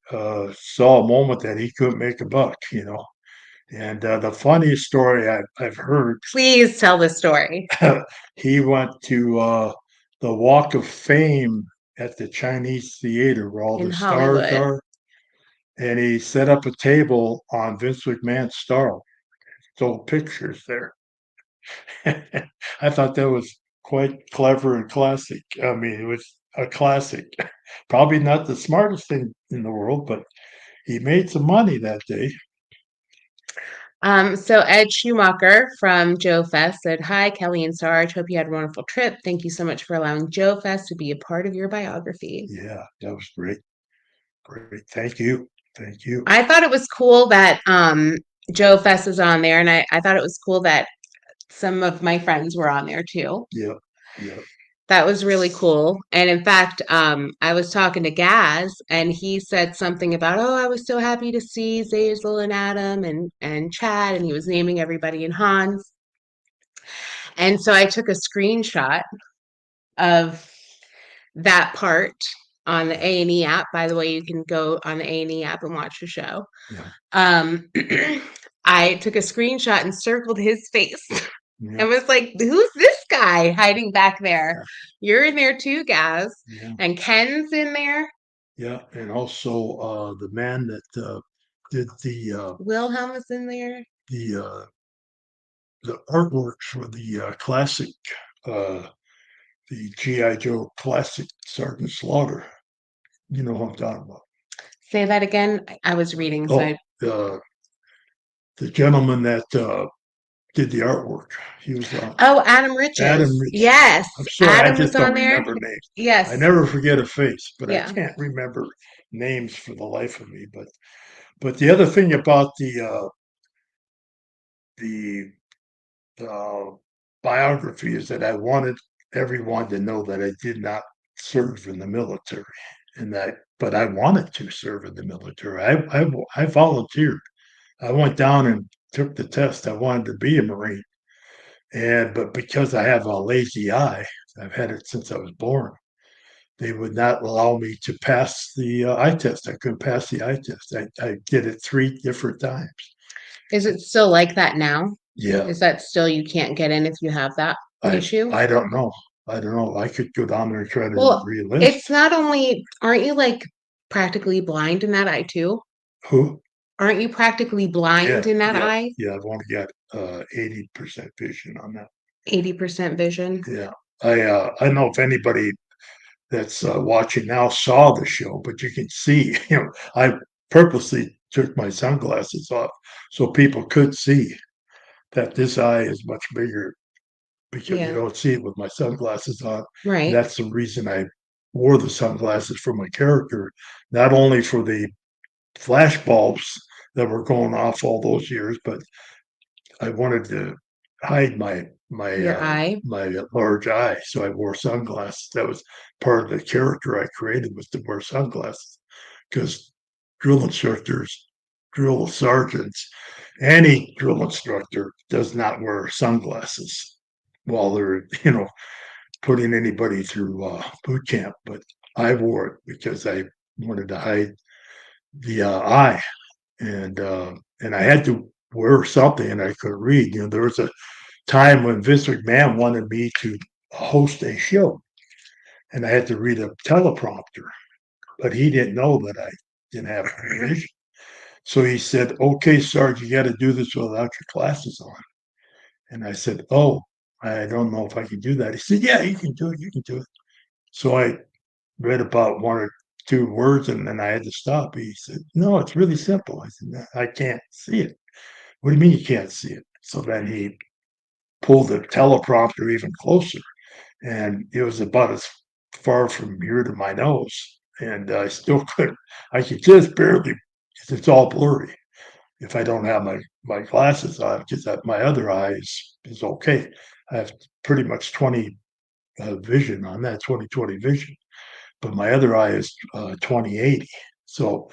saw a moment that he couldn't make a buck, you know. And the funniest story I've heard, Please tell the story he went to the Walk of Fame at the Chinese Theater where all in the stars Hollywood. are, and he set up a table on Vince McMahon's star, sold pictures there. I thought that was quite clever and classic. I mean, it was a classic. Probably not the smartest thing in the world, but he made some money that day. So Ed Schumacher from Joe Fest said, "Hi, Kelly and Sarge. Hope you had a wonderful trip. Thank you so much for allowing Joe Fest to be a part of your biography." Yeah, that was great. Great. Thank you. Thank you. I thought it was cool that Joe Fest was on there, and I thought it was cool that some of my friends were on there too. Yeah. Yeah. That was really cool. And in fact, I was talking to Gaz, and he said something about, "Oh, I was so happy to see Zazel and Adam and Chad," and he was naming everybody in Hans. And so I took a screenshot of that part on the A&E app. By the way, you can go on the A&E app and watch the show. Yeah. Um, I took a screenshot and circled his face Yeah. and was like, "Who's this guy hiding back there? Yeah. You're in there too, Gaz." Yeah. And Ken's in there. Yeah. And also the man that did Wilhelm is in there. the uh, the artwork for the classic, uh, the GI Joe classic Sergeant Slaughter. You know what I'm talking about. Say that again. I was reading, so Oh, the gentleman that did the artwork. He was oh, Adam Adam Riches. Rich. Yes, I'm sorry, I Adam was just don't on there. remember names. I Yes, never forget a face, but I yeah. can't remember names for the life of me. But the other thing about the uh, biography is that I wanted everyone to know that I did not serve in the military, and that but I wanted to serve in the military. I volunteered. I went down and took the test. I wanted to be a Marine. And but because I have a lazy eye, I've had it since I was born. they would not allow me to pass the eye test. I couldn't pass the eye test. I did it 3 different times. Is it still like that now? Yeah, Is that still you can't get in if you have that I issue? I don't know. I don't know. I could go down there and try to Well, it's re-enlist. not only, aren't you like practically blind in that eye too? Who? Aren't you practically blind Yeah, in that yeah, eye? yeah. I've only got 80% vision on that. 80% vision. Yeah, I don't know if anybody that's watching now saw the show, but you can see, I purposely took my sunglasses off so people could see that this eye is much bigger because you Yeah, don't see it with my sunglasses on. right. That's the reason I wore the sunglasses for my character, not only for the flash bulbs that were going off all those years, but I wanted to hide Your eye. my large eye, so I wore sunglasses. That was part of the character I created was to wear sunglasses because drill instructors, drill sergeants, any drill instructor does not wear sunglasses while they're putting anybody through boot camp. But I wore it because I wanted to hide the eye, and I had to wear something, and I could read. There was a time when Vince McMahon wanted me to host a show, and I had to read a teleprompter, but he didn't know that I didn't have vision. So he said, "Okay, Sarge, you got to do this without your glasses on." And I said, "Oh, I don't know if I can do that." He said, "Yeah, you can do it. You can do it." So I read about 1 or 2 words, and then I had to stop. He said, "No, it's really simple." I said, "No, I can't see it." "What do you mean you can't see it?" So then he pulled the teleprompter even closer, and it was about as far from here to my nose, and I still couldn't. I could just barely. It's all blurry if I don't have my glasses on because my other eye is okay. I have pretty much 20 vision on that 20/20 vision, but my other eye is 20/80. So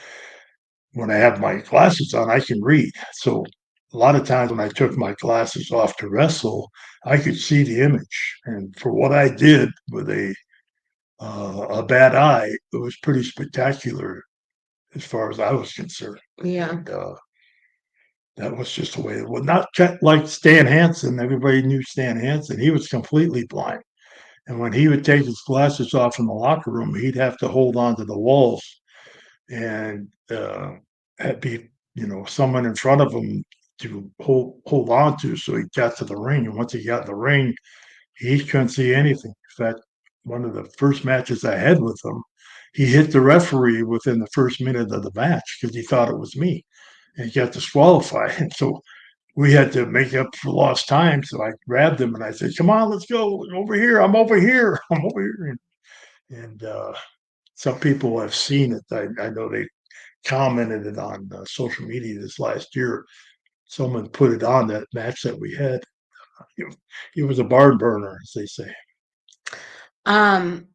when I have my glasses on, I can read. So a lot of times when I took my glasses off to wrestle, I could see the image. And for what I did with a bad eye, it was pretty spectacular as far as I was concerned. Yeah. And that was just the way it was. Not like Stan Hansen. Everybody knew Stan Hansen. He was completely blind. And when he would take his glasses off in the locker room, he'd have to hold on to the walls and had be someone in front of him to hold on to. So he got to the ring, and once he got in the ring, he couldn't see anything. In fact, one of the first matches I had with him, he hit the referee within the first minute of the match because he thought it was me, and he got disqualified. And so we had to make up for lost time. So I grabbed him and I said, "Come on, let's go over here. I'm over here. I'm over here." And some people have seen it. I know they commented it on social media this last year. Someone put it on that match that we had. It, it was a barn burner, as they say. Um,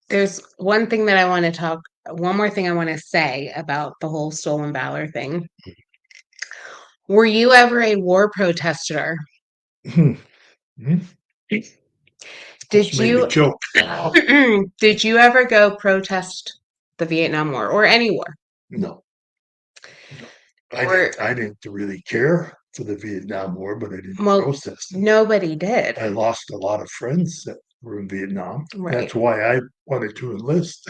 there's one thing that I want to talk, one more thing I want to say about the whole Stolen Valor thing. Were you ever a war protester? Almost Did made me you choke. did you ever go protest the Vietnam War or any war? No, no. Or I didn't really care for the Vietnam War, but I didn't well, protest it. nobody did. I lost a lot of friends that were in Vietnam. Right. That's why I wanted to enlist.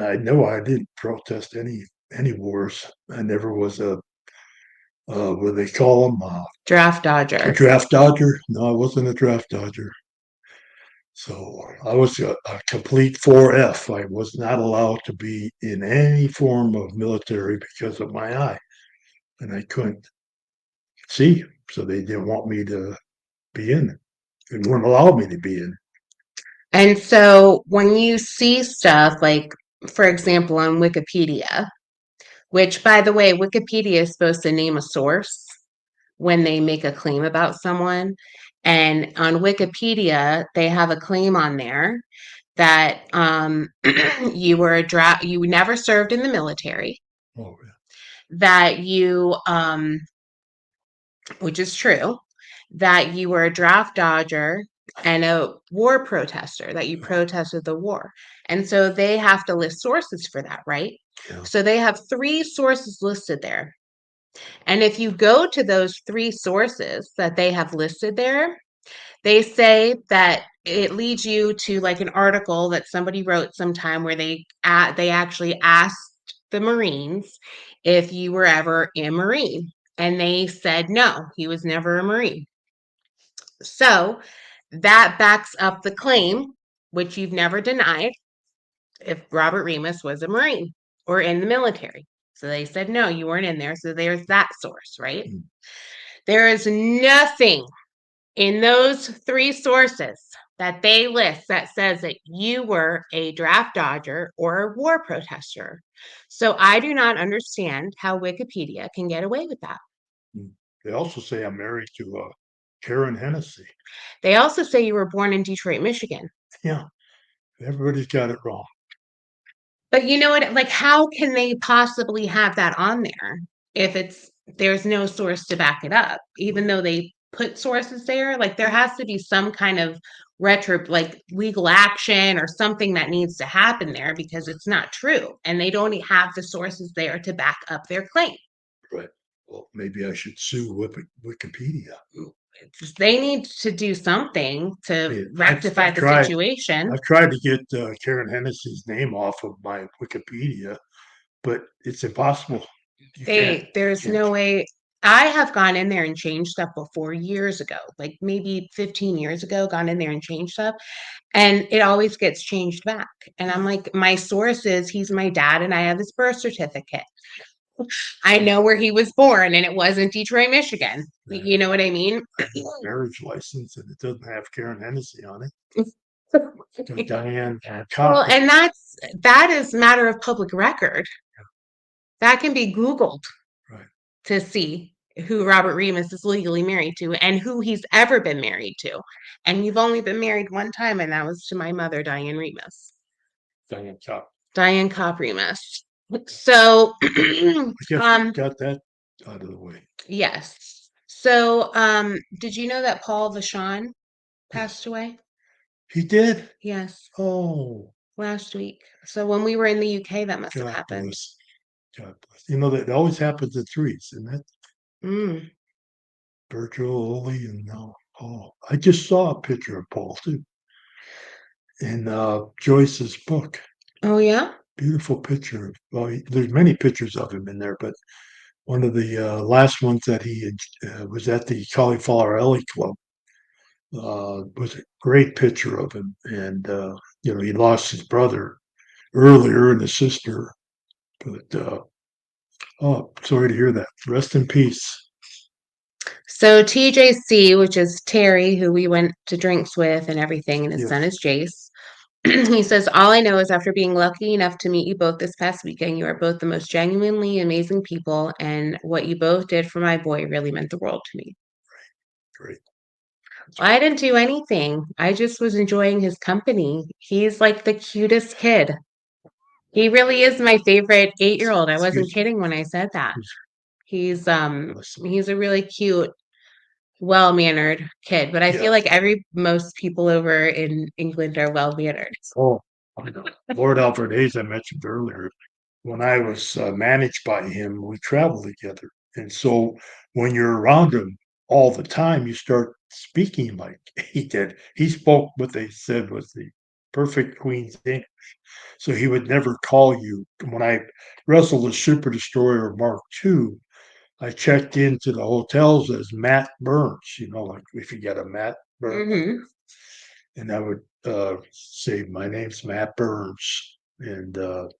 I know I didn't protest any wars. I never was what do they call them, Draft a dodger. draft dodger. No, I wasn't a draft dodger. So I was a complete 4F. I was not allowed to be in any form of military because of my eye, and I couldn't see. So they didn't want me to be in it. They wouldn't allow me to be in it. And so when you see stuff like, for example, on Wikipedia, which by the way, Wikipedia is supposed to name a source when they make a claim about someone. And on Wikipedia, they have a claim on there that you never served in the military, Oh, that you which is true, that you were a draft dodger, and a war protester that you protested the war. And so they have to list sources for that, right? Yeah. So they have three sources listed there. And if you go to those three sources that they have listed there, they say that it leads you to like an article that somebody wrote sometime where they actually asked the Marines if you were ever a Marine. And they said no, he was never a Marine. So that backs up the claim, which you've never denied, if Robert Remus was a Marine or in the military. So they said, no, you weren't in there. So there's that source, right? Mm. There is nothing in those three sources that they list that says that you were a draft dodger or a war protester. So I do not understand how Wikipedia can get away with that. Mm. They also say I'm married to Karen Hennessy. They also say you were born in Detroit, Michigan. Yeah, everybody's got it wrong. But you know what? Like, how can they possibly have that on there if there's no source to back it up, even though they put sources there? Like, there has to be some kind of like legal action or something that needs to happen there because it's not true. And they don't have the sources there to back up their claim. Right. Well, maybe I should sue Wikipedia. They need to do something to Yeah, rectify the situation. I've tried to get Karen Hennessy's name off of my Wikipedia, but it's impossible. There's Can't. no way. I have gone in there and changed stuff before years ago, like maybe 15 years ago, gone in there and changed stuff, and it always gets changed back. And I'm like, my source is he's my dad and I have his birth certificate. I know where he was born and it wasn't Detroit, Michigan. You know what I mean? Marriage license, and it doesn't have Karen Hennessy on it. Diane Well, Copper. and that is matter of public record. That can be Googled Right. to see who Robert Remus is legally married to and who he's ever been married to. And you've only been married one time, and that was to my mother, Diane Remus. Diane Copper. Diane Cop Remus. So, I guess we got that out of the way. yes. So, did you know that Paul Vachon Yeah. passed away? He did? Yes, Oh, last week. So when we were in the UK, that must have God happened. bless. God bless. You know, that always happens at threes, isn't it? Mm. Virgil, Oli, and now Paul. I just saw a picture of Paul too in Joyce's book. Oh, yeah? Beautiful picture. Well, there's many pictures of him in there, but one of the last ones that he was at the Cauliflower Alley Club was a great picture of him. And, he lost his brother earlier and his sister. But, oh, sorry to hear that. Rest in peace. So TJC, which is Terry, who we went to drinks with and everything, and his son Yes. is Jace. He says, all I know is after being lucky enough to meet you both this past weekend, you are both the most genuinely amazing people, and what you both did for my boy really meant the world to me. Great. I didn't do anything. I just was enjoying his company. He's like the cutest kid. He really is my favorite 8-year-old. I wasn't kidding when I said that. He's he's a really cute, well-mannered kid, but I Yeah. feel like most people over in England are well-mannered. Oh, I know. Lord Alfred Hayes, I mentioned earlier, when I was managed by him, we traveled together. And so when you're around him all the time, you start speaking like he did. He spoke what they said was the perfect Queen's English. So he would never call you. When I wrestled the Super Destroyer Mark II, I checked into the hotels as Matt Burns, like if you get a Matt Burns. Mm-hmm. And I would say, my name's Matt Burns. And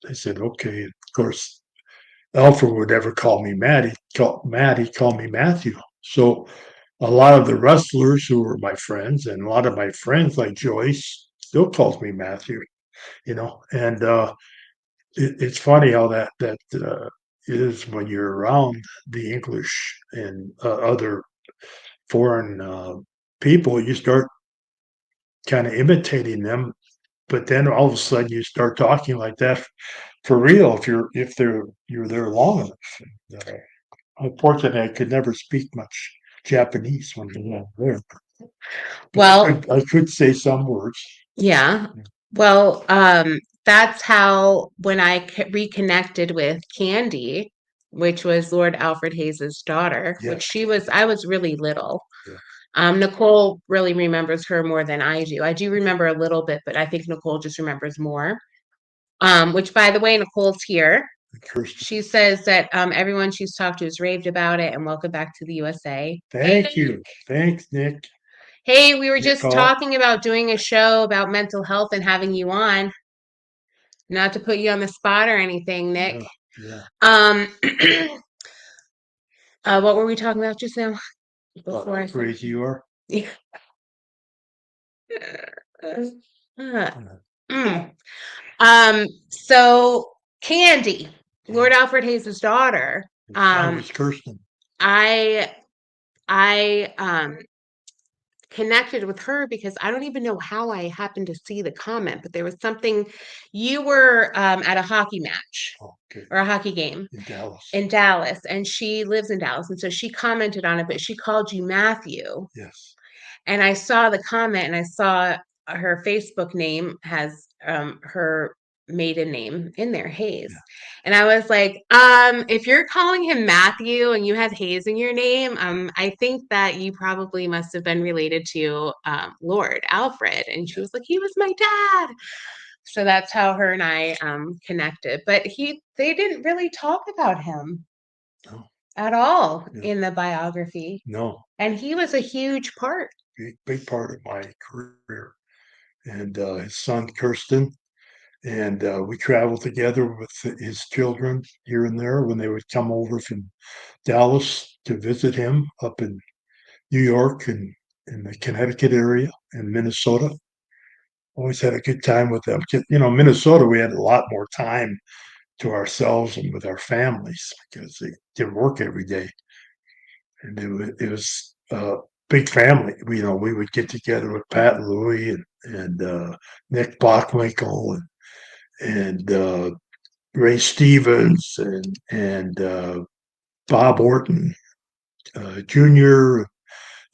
they said, okay. Of course, Alfred would never call me Matt. He'd call me Matthew. So a lot of the wrestlers who were my friends and a lot of my friends like Joyce still calls me Matthew, and it's funny how that is when you're around the English and other foreign people, you start kind of imitating them, but then all of a sudden you start talking like that for real you're there long enough. Unfortunately, I could never speak much Japanese when we were there. But Well, I could say some words. yeah. Well, that's how when I reconnected with Candy, which was Lord Alfred Hayes's daughter, which Yes. I was really little. Yeah. Nicole really remembers her more than I do. I do remember a little bit, but I think Nicole just remembers more. Which by the way, Nicole's here. Kirsten. She says that everyone she's talked to has raved about it and welcome back to the USA. Thank you. Thanks, Nick. Hey, we were just Nicole. talking about doing a show about mental health and having you on. Not to put you on the spot or anything, Nick. Yeah. Yeah. Um, what were we talking about just now? How crazy you are. Yeah. Uh, Yeah. mm. So Candy, Lord Alfred Hayes' daughter. I Um, was Kirsten. I I connected with her because I don't even know how I happened to see the comment, but there was something you were at a hockey match Okay. or a hockey game In Dallas. in Dallas, and she lives in Dallas, and so she commented on it, but she called you Matthew. Yes. And I saw the comment and I saw her Facebook name has her maiden name in there, Hayes. Yeah. And I was like, if you're calling him Matthew and you have Hayes in your name, I think that you probably must have been related to Lord Alfred. And she was like, he was my dad. So that's how her and I connected. But they didn't really talk about him No. at all No. in the biography. No. And he was a huge part. Big part of my career. And his son Kirsten, and we traveled together with his children here and there when they would come over from Dallas to visit him up in New York and in the Connecticut area and Minnesota. Always had a good time with them. Minnesota, we had a lot more time to ourselves and with our families because they did work every day, and it was a big family. We would get together with Pat and Louie and Nick Bockwinkel and Ray Stevens and Bob Orton Jr.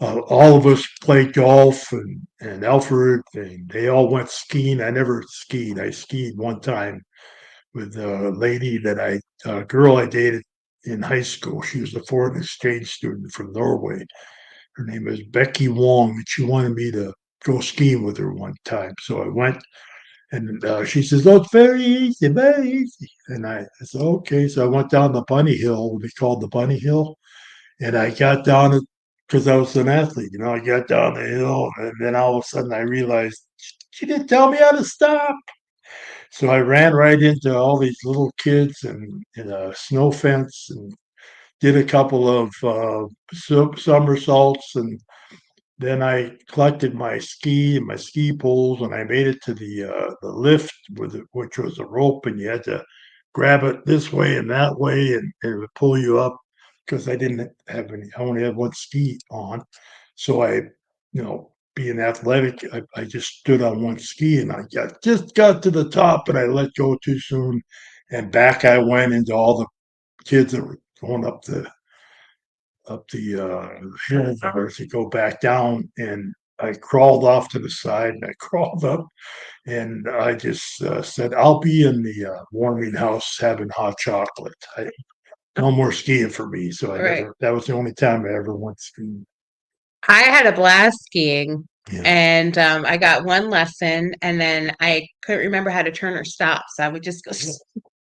All of us played golf and Alfred, and they all went skiing. I never skied. I skied one time with a lady a girl I dated in high school. She was a foreign exchange student from Norway. Her name is Becky Wong, and she wanted me to go skiing with her one time. So I went, and she says, "Oh, it's very easy, very easy." And I said, "Okay." So I went down the bunny hill, what they called the bunny hill, and I got down it because I was an athlete. I got down the hill, and then all of a sudden I realized she didn't tell me how to stop. So I ran right into all these little kids and in a snow fence and did a couple of somersaults, and then I collected my ski and my ski poles, and I made it to the lift which was a rope, and you had to grab it this way and that way, and it would pull you up because I didn't have any. I only had one ski on, so being athletic, I just stood on one ski, and just got to the top, and I let go too soon, and back I went into all the kids that were going up the hill there to go back down, and I crawled off to the side, and I crawled up, and I just said, "I'll be in the warming house having hot chocolate." No more skiing for me. So I Right. never. That was the only time I ever went skiing. I had a blast skiing Yeah. and I got one lesson and then I couldn't remember how to turn or stop. So I would just go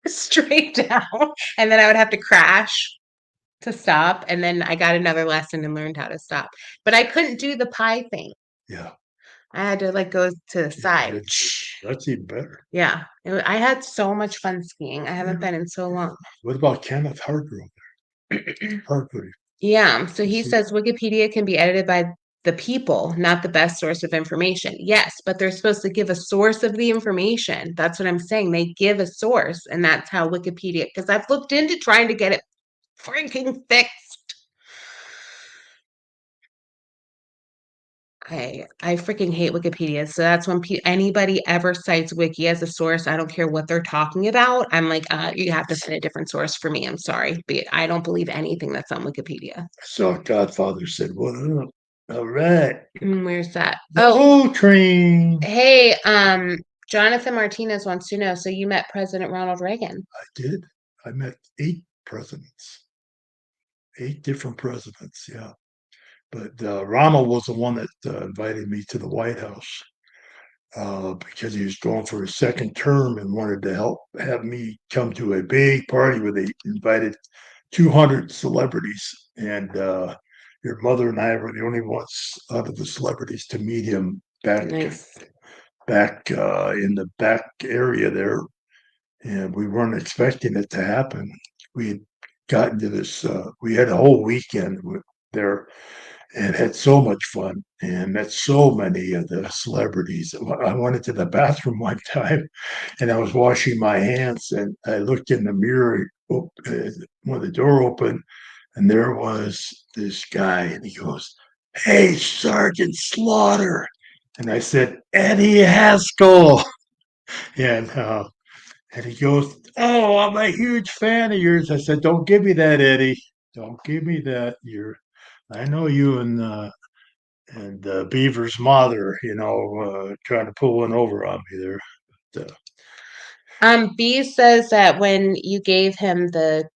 straight down and then I would have to crash to stop. And then I got another lesson and learned how to stop. But I couldn't do the pie thing. Yeah. I had to like go to the side. That's even better. Yeah. I had so much fun skiing. I haven't been in so long. What about Kenneth Hargrove? Hargrove. Yeah, so he Is he? says Wikipedia can be edited by the people, not the best source of information. Yes, but they're supposed to give a source of the information. That's what I'm saying. They give a source, and that's how Wikipedia, because I've looked into trying to get it freaking fixed. I freaking hate Wikipedia. So that's when anybody ever cites Wiki as a source, I don't care what they're talking about. I'm like, you have to find a different source for me. I'm sorry, but I don't believe anything that's on Wikipedia. I saw Godfather said, "What up?" All right. Where's that? The Oh, O train. hey, Jonathan Martinez wants to know, so you met President Ronald Reagan? I did. I met 8 presidents, 8 different presidents. Yeah. But Ronald was the one that invited me to the White House because he was going for his second term and wanted to help have me come to a big party where they invited 200 celebrities. And your mother and I were the only ones out of the celebrities to meet him Nice. back in the back area there, and we weren't expecting it to happen. We had gotten to this. We had a whole weekend there and had so much fun and met so many of the celebrities. I went into the bathroom one time and I was washing my hands and I looked in the mirror when the door opened and there was this guy and he goes, "Hey, Sergeant Slaughter." And I said, "Eddie Haskell." And and he goes, "Oh, I'm a huge fan of yours." I said, "Don't give me that, Eddie. Don't give me that. I know you and Beaver's mother, trying to pull one over on me there." But, B says that when you gave him the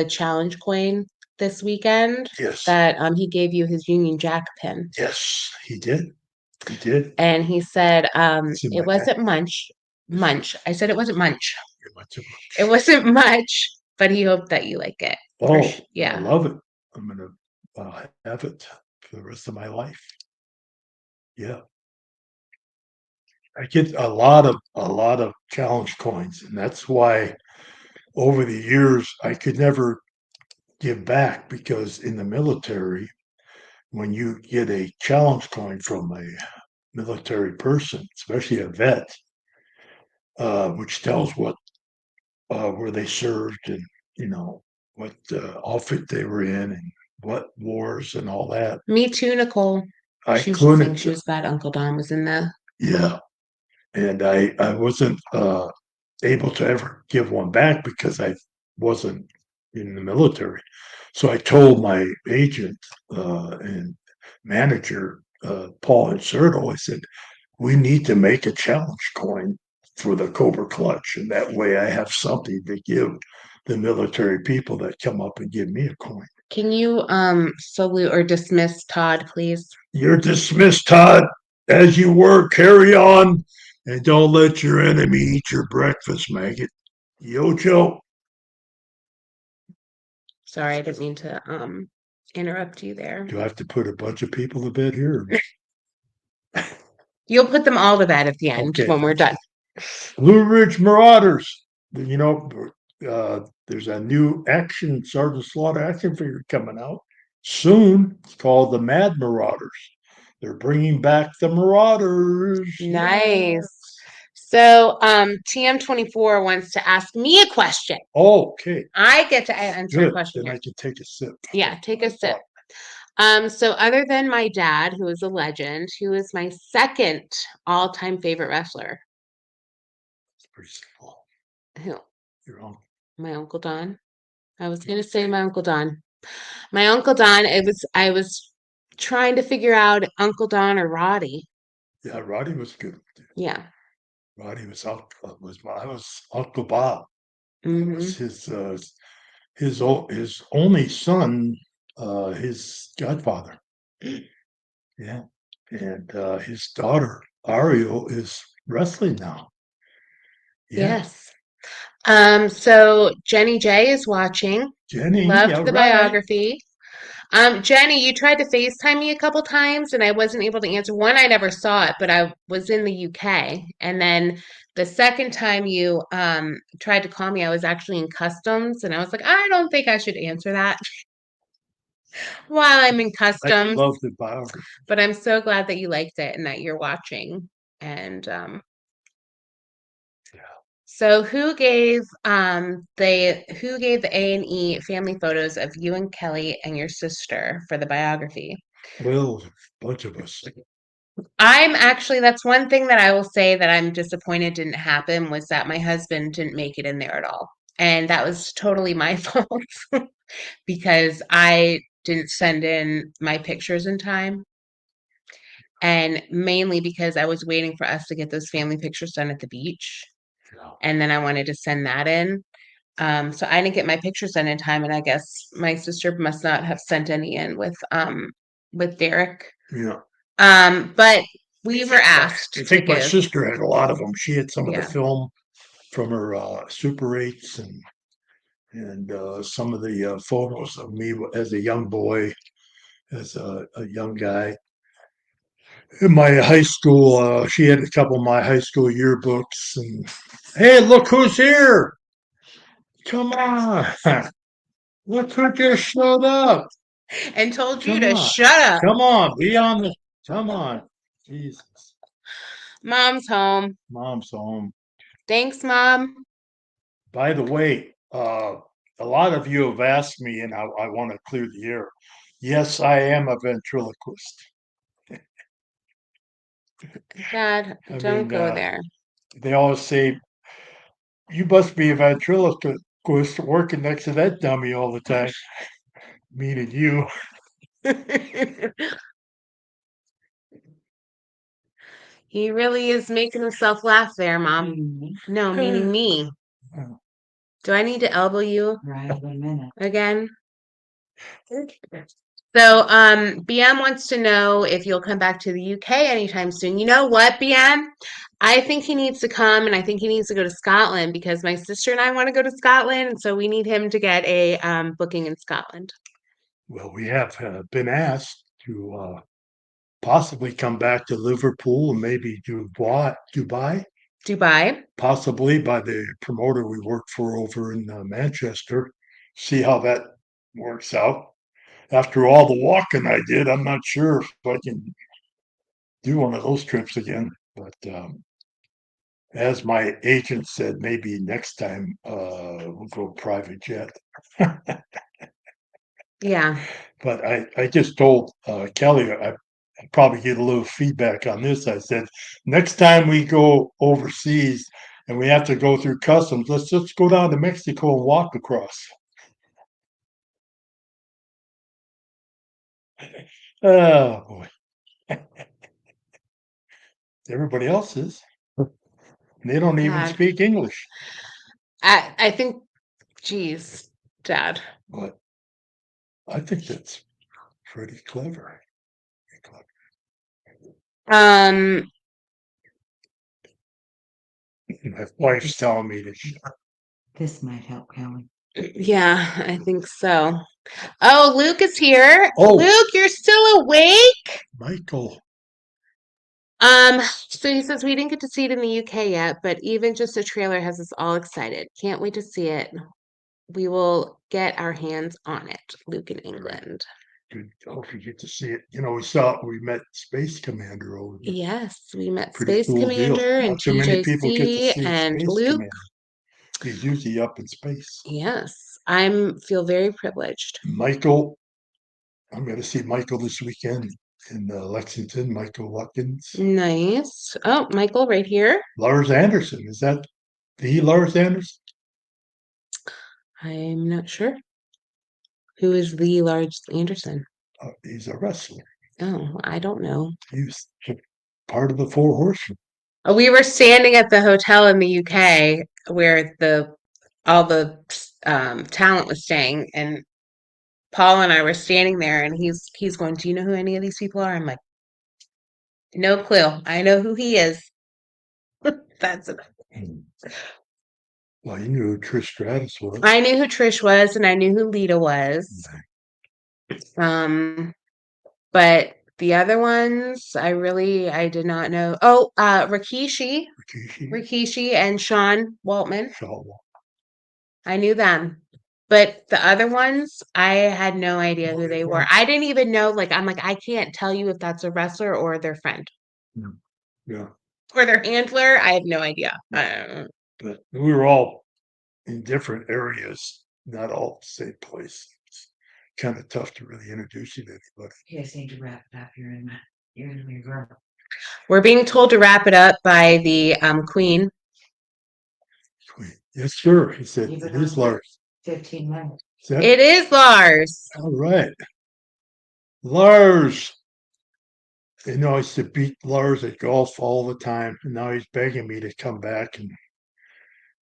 challenge coin this weekend, yes, that he gave you his Union Jack pin. yes, he did. He did. And he said It's in it my back. wasn't munch. I said it wasn't munch. Pretty much a It bunch. wasn't much, but he hoped that you like it. Oh, I Yeah. love it. I'm gonna have it for the rest of my life. Yeah, I get a lot of challenge coins, and that's why over the years I could never give back because in the military, when you get a challenge coin from a military person, especially a vet, which tells what where they served and what outfit they were in and what wars and all that. Me too, Nicole. I She used to think couldn't, she was glad Uncle Don was in the yeah, and I wasn't able to ever give one back because I wasn't in the military. So I told my agent and manager, Paul Inserto, I said, we need to make a challenge coin for the Cobra Clutch. And that way I have something to give the military people that come up and give me a coin. Can you salute or dismiss Todd, please? You're dismissed, Todd. As you were, carry on. And don't let your enemy eat your breakfast, maggot. Yo, Joe. Sorry, I didn't mean to interrupt you there. Do I have to put a bunch of people to bed here? You'll put them all to bed at the end Okay. when we're done. Blue Ridge Marauders. There's a new Sgt Slaughter action figure coming out soon. It's called the Mad Marauders. They're bringing back the Marauders. Nice. So, TM24 wants to ask me a question. Oh, okay. I get to answer a Good. question Then here. I can take a sip. Yeah, take a sip. So other than my dad, who is a legend, who is my second all-time favorite wrestler? It's pretty simple. Who? You're wrong. My Uncle Don. I was gonna say my Uncle Don. My Uncle Don, I was trying to figure out Uncle Don or Roddy. Yeah, Roddy was good. Yeah. Roddy was I was Uncle Bob. hmm Was his only son, his godfather. Yeah. And his daughter, Ariel, is wrestling now. Yeah. Yes. So Jenny J is watching. Jenny, Loved all the right. biography. Jenny, you tried to FaceTime me a couple times and I wasn't able to answer. One, I never saw it, but I was in the UK. And then the second time you tried to call me, I was actually in customs and I was like, I don't think I should answer that while I'm in I customs. love the biography. But I'm so glad that you liked it and that you're watching. And Yeah. so who gave the A&E family photos of you and Kelly and your sister for the biography? Well, a bunch of us. I'm actually, that's one thing that I will say that I'm disappointed didn't happen was that my husband didn't make it in there at all. And that was totally my fault because didn't send in my pictures in time. And mainly because I was waiting for us to get those family pictures done at the beach. And then I wanted to send that in. So I didn't get my pictures done in time, and I guess my sister must not have sent any in with Derek. Yeah. But we were asked I to think my give. sister had a lot of them. She had some of the Yeah. film from her Super 8s and some of the photos of me as a young boy, as a young guy. In my high school, she had a couple of my high school yearbooks. And hey, look who's here! Come on! Look who just showed up! And told you Come to on! shut up. Come on! Be on the. Come on! Jesus! Mom's home. Mom's home. Thanks, Mom. By the way, a lot of you have asked me, and I want to clear the air. Yes, I am a ventriloquist. Dad, I don't mean, go there. they always say, you must be a ventriloquist working next to that dummy all the time, meaning you. He really is making himself laugh there, Mom. No, meaning me. Do I need to elbow you again? So, BM wants to know if you'll come back to the UK anytime soon. You know what, BM? I think he needs to come, and I think he needs to go to Scotland because my sister and I want to go to Scotland, and so we need him to get a booking in Scotland. Well, we have been asked to possibly come back to Liverpool and maybe Dubai, Dubai. possibly by the promoter we work for over in Manchester. See how that works out. After all the walking I did, I'm not sure if I can do one of those trips again. But as my agent said, maybe next time we'll go private jet. Yeah. But I just told Kelly, I probably get a little feedback on this. I said, next time we go overseas and we have to go through customs, let's just go down to Mexico and walk across. Oh boy. Everybody else is. They don't even Dad. speak English. I think, geez, Dad. But I think that's pretty clever. Pretty Um, clever. My wife's telling me to shut up. This might help, Kelly. yeah, I think so. Oh, Luke is here. Oh. Luke, you're still awake? Michael. So he says we didn't get to see it in the UK yet, but even just a trailer has us all excited. Can't wait to see it. We will get our hands on it, Luke in England. Good. Hope you get to see it. We met Space Commander over there. Yes, we met Pretty Space cool deal. Commander and Not too many people get to TJC see and Space Luke. Commander. He's usually up in space. Yes, I feel very privileged. Michael, I'm going to see Michael this weekend in Lexington. Michael Watkins. Nice. Oh, Michael, right here. Lars Anderson. Is that the Lars Anderson? I'm not sure. Who is the Lars Anderson? He's a wrestler. Oh, I don't know. He was part of the Four Horsemen. We were standing at the hotel in the UK where all the talent was staying, and Paul and I were standing there, and he's going, "Do you know who any of these people are?" I'm like, "No clue. I know who he is." That's it. Well, you knew who Trish Stratus was. I knew who Trish was, and I knew who Lita was. But the other ones, I did not know. Oh, Rikishi and Sean Waltman. I knew them. But the other ones, I had no idea who they were. I didn't even know, I'm like, I can't tell you if that's a wrestler or their friend. Yeah. Or their handler. I have no idea. But we were all in different areas, not all the same place. It's kind of tough to really introduce you to anybody. You guys need to wrap it up. You're in your girl. We're being told to wrap it up by the Queen. Yes, sir. He said, it is Lars. 15 minutes. It is Lars. All right. Lars. You know, I used to beat Lars at golf all the time, and now he's begging me to come back and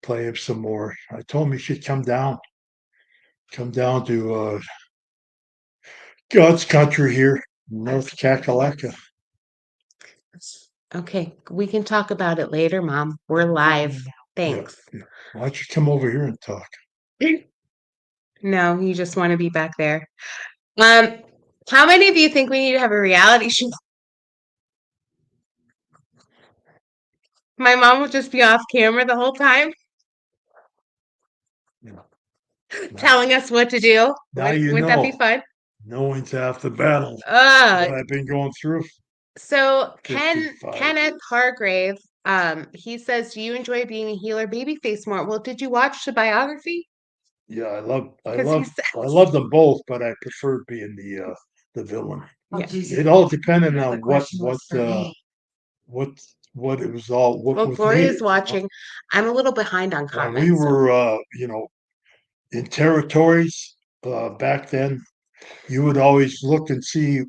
play him some more. I told him he should come down to God's country here, North Kakalaka. Okay, we can talk about it later, Mom. We're live. Thanks. Yeah. Why don't you come over here and talk? No, you just want to be back there. How many of you think we need to have a reality show? My mom will just be off camera the whole time, telling us what to do. Now you Wouldn't that be know. fun? Knowing's half the battle. Uh, What I've been going through. so 55 Kenneth years. Hargrave, he says, do you enjoy being a heel or babyface more? Well, did you watch the biography? Yeah, I Because he said, love them both, but I prefer being the villain. Yeah. It all depended The on question was for me. what it was all what well, was Gloria's needed. watching. I'm a little behind on When comments. we were in territories back then, you would always look and see,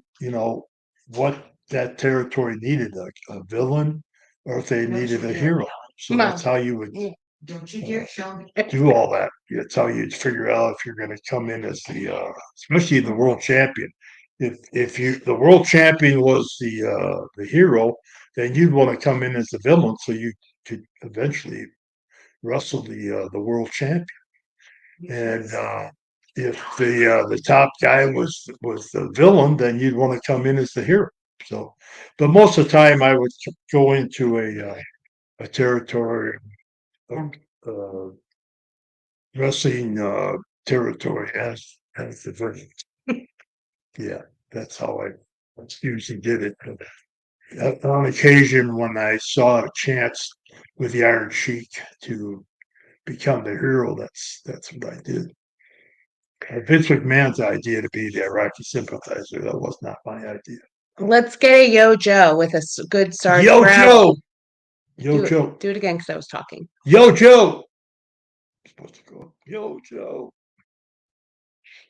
what that territory needed, a villain, or if they needed a hero. So that's how you would Don't you dare show me. do all that. That's how you'd figure out if you're going to come in as especially the world champion. If the world champion was the hero, then you'd want to come in as the villain so you could eventually wrestle the world champion. And if the top guy was the villain, then you'd want to come in as the hero. So, but most of the time, I would go into a territory, uh, wrestling territory as the villain. Yeah, that's how I usually did it. On occasion, when I saw a chance with the Iron Sheik to become the hero, that's what I did. Vince McMahon's idea to be the Iraqi sympathizer, that was not my idea. Let's get a Yo Joe with a good Sarge Yo, Bravo. Joe! Yo, Joe! Do it again because I was talking. Yo, Joe! Supposed to go, Yo, Joe!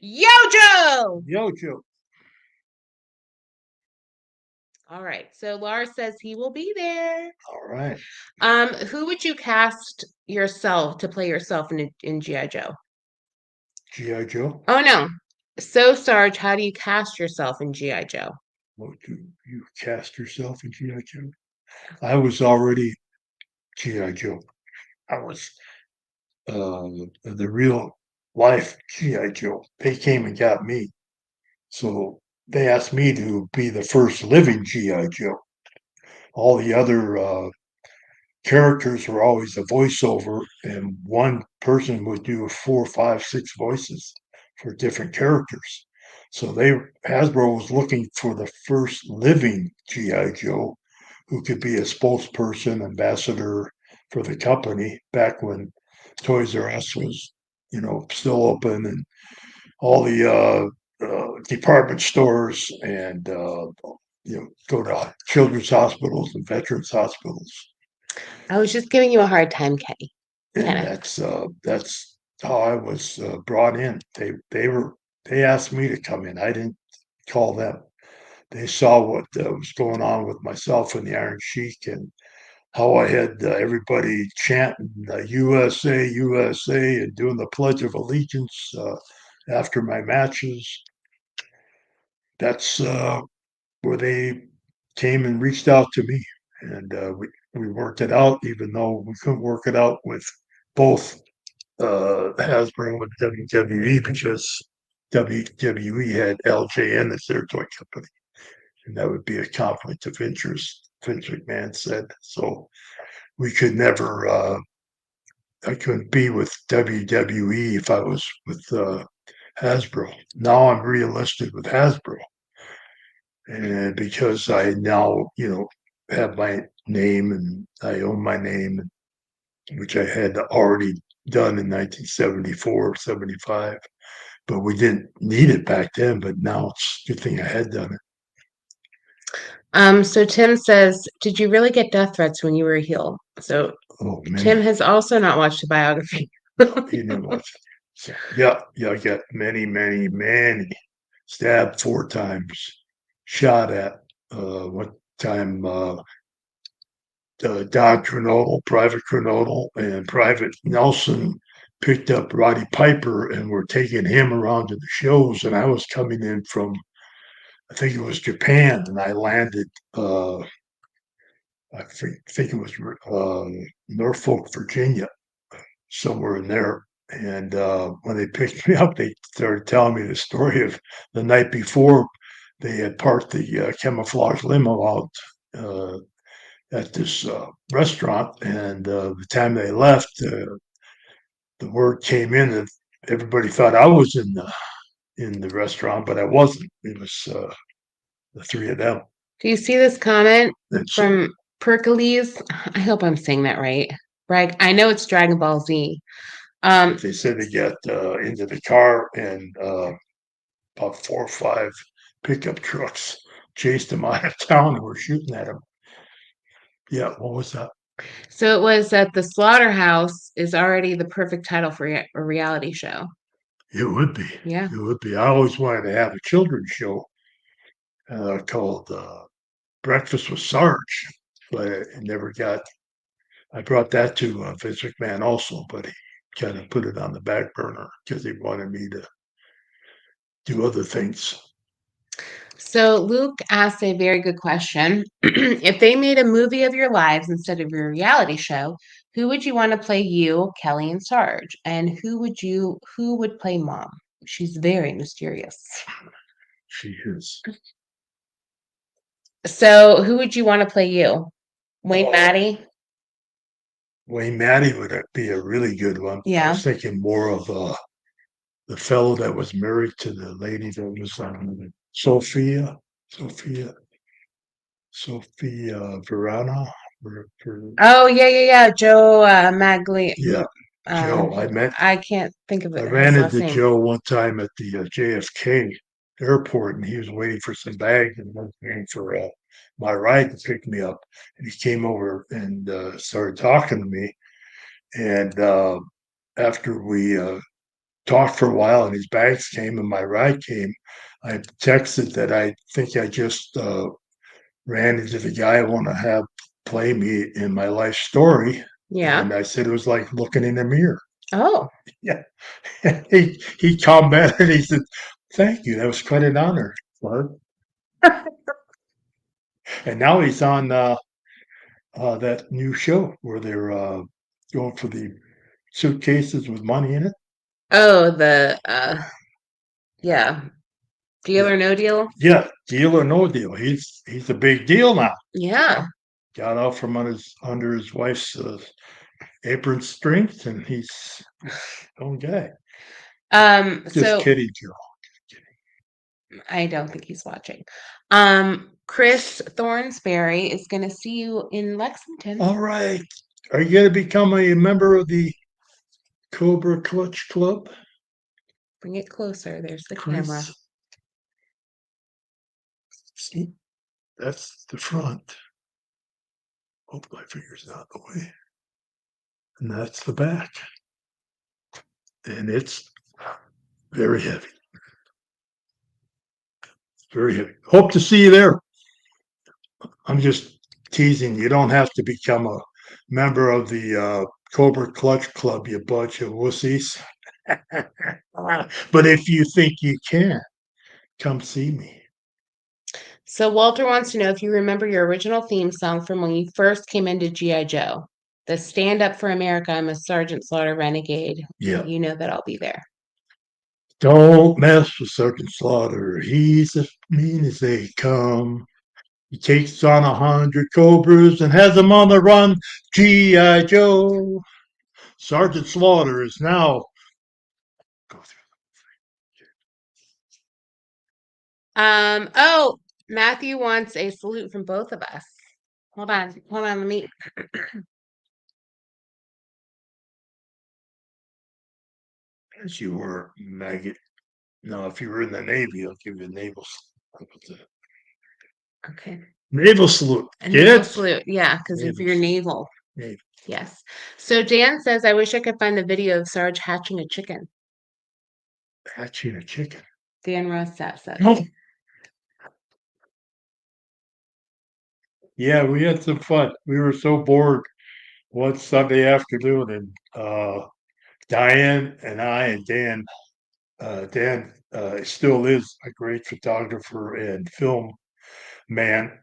Yo Joe! Yo, Joe! All right. So Lars says he will be there. All right. Who would you cast yourself to play yourself in G.I. Joe? G.I. Joe? Oh no. So Sarge, how do you cast yourself in G.I. Joe? What do you cast yourself in G.I. Joe? I was already G.I. Joe. I was the real life G.I. Joe. They came and got me. So they asked me to be the first living G.I. Joe. All the other characters were always a voiceover, and one person would do 4, 5, 6 voices for different characters. So Hasbro was looking for the first living GI Joe who could be a spokesperson, ambassador for the company back when Toys R Us was, still open, and all the department stores, and go to children's hospitals and veterans hospitals. I was just giving you a hard time, Kenny. And that's how I was brought in. They asked me to come in. I didn't call them. They saw what was going on with myself and the Iron Sheik, and how I had everybody chanting USA, USA, and doing the Pledge of Allegiance after my matches. That's where they came and reached out to me, and we worked it out, even though we couldn't work it out with both Hasbro and WWE, because WWE had LJN as their toy company, and that would be a conflict of interest, Vince McMahon said. So we could never, I couldn't be with WWE if I was with Hasbro. Now I'm realistic with Hasbro, and because I now, have my name and I own my name, which I had already done in 1974, 75, but we didn't need it back then. But now it's a good thing I had done it. So Tim says, did you really get death threats when you were a heel? So Tim has also not watched the biography. He didn't watch it. So, yeah, I got many, many, many stabbed 4 times, shot at. One time, Don Trinodal, Private Trinodal, and Private Nelson picked up Roddy Piper and were taking him around to the shows. And I was coming in from, I think it was Japan, and I landed. I think it was Norfolk, Virginia, somewhere in there. And when they picked me up, they started telling me the story of the night before they had parked the camouflage limo out at this restaurant. And the time they left, the word came in that everybody thought I was in the restaurant, but I wasn't. It was the three of them. Do you see this comment And so from Pericles? I hope I'm saying that right. Right. I know it's Dragon Ball Z. they said they got into the car and about 4 or 5 pickup trucks chased them out of town and were shooting at them. Yeah, what was that? So it was that the Slaughterhouse is already the perfect title for a reality show. It would be. Yeah. It would be. I always wanted to have a children's show called Breakfast with Sarge, but it never got. I brought that to Vince McMahon also, but he kind of put it on the back burner because he wanted me to do other things. So Luke asked a very good question. If they made a movie of your lives instead of your reality show, who would you want to play you, Kelly, and Sarge? And who would play Mom? She's very mysterious. She is. So who would you want to play you? Wayne Maddie? Wayne Maddie would be a really good one. I Yeah. was thinking more of the fellow that was married to the lady that was Sophia Verana. Oh, yeah. Joe Magli. Yeah, Joe. I can't think of I it. His ran last into name. Joe one time at the JFK airport, and he was waiting for some bags and I was waiting for my ride to pick me up. And he came over and started talking to me. And after we talked for a while, and his bags came and my ride came, I texted that I think I just ran into the guy I want to have play me in my life story. Yeah. And I said it was like looking in a mirror. Oh. Yeah. he commented, he said, "Thank you. That was quite an honor, Clark." And now he's on that new show where they're going for the suitcases with money in it. Oh, yeah. Deal Yeah. or no deal? Yeah, deal or no deal. He's a big deal now. Yeah. Got out from under his wife's apron strings, and he's his own guy. Just So kidding, Joe. I don't think he's watching. Chris Thornsberry is gonna see you in Lexington. All right. Are you going to become a member of the Cobra Clutch Club? Bring it closer. There's the Chris? camera. See, that's the front. Hope my finger's not in the way. And that's the back. And it's very heavy. Very heavy. Hope to see you there. I'm just teasing. You don't have to become a member of the Cobra Clutch Club, you bunch of wussies. But if you think you can, come see me. So Walter wants to know if you remember your original theme song from when you first came into G.I. Joe. The Stand Up for America, I'm a Sgt Slaughter renegade. Yeah. You know that I'll be there. Don't mess with Sgt Slaughter. He's as mean as they come. He takes on 100 cobras and has them on the run. G.I. Joe. Sergeant Slaughter is now. Go through. Oh, Matthew wants a salute from both of us. Hold on, let me. As you were, maggot. Now, if you were in the Navy, I'll give you a naval salute. Okay. Naval salute. A naval Get it? salute, yeah, because if Naval you're salute. naval. Naval. Yes. So Dan says, I wish I could find the video of Sarge hatching a chicken. Hatching a chicken. Dan Ross says. Yeah, we had some fun. We were so bored one Sunday afternoon, and Diane and I and Dan still is a great photographer and film man.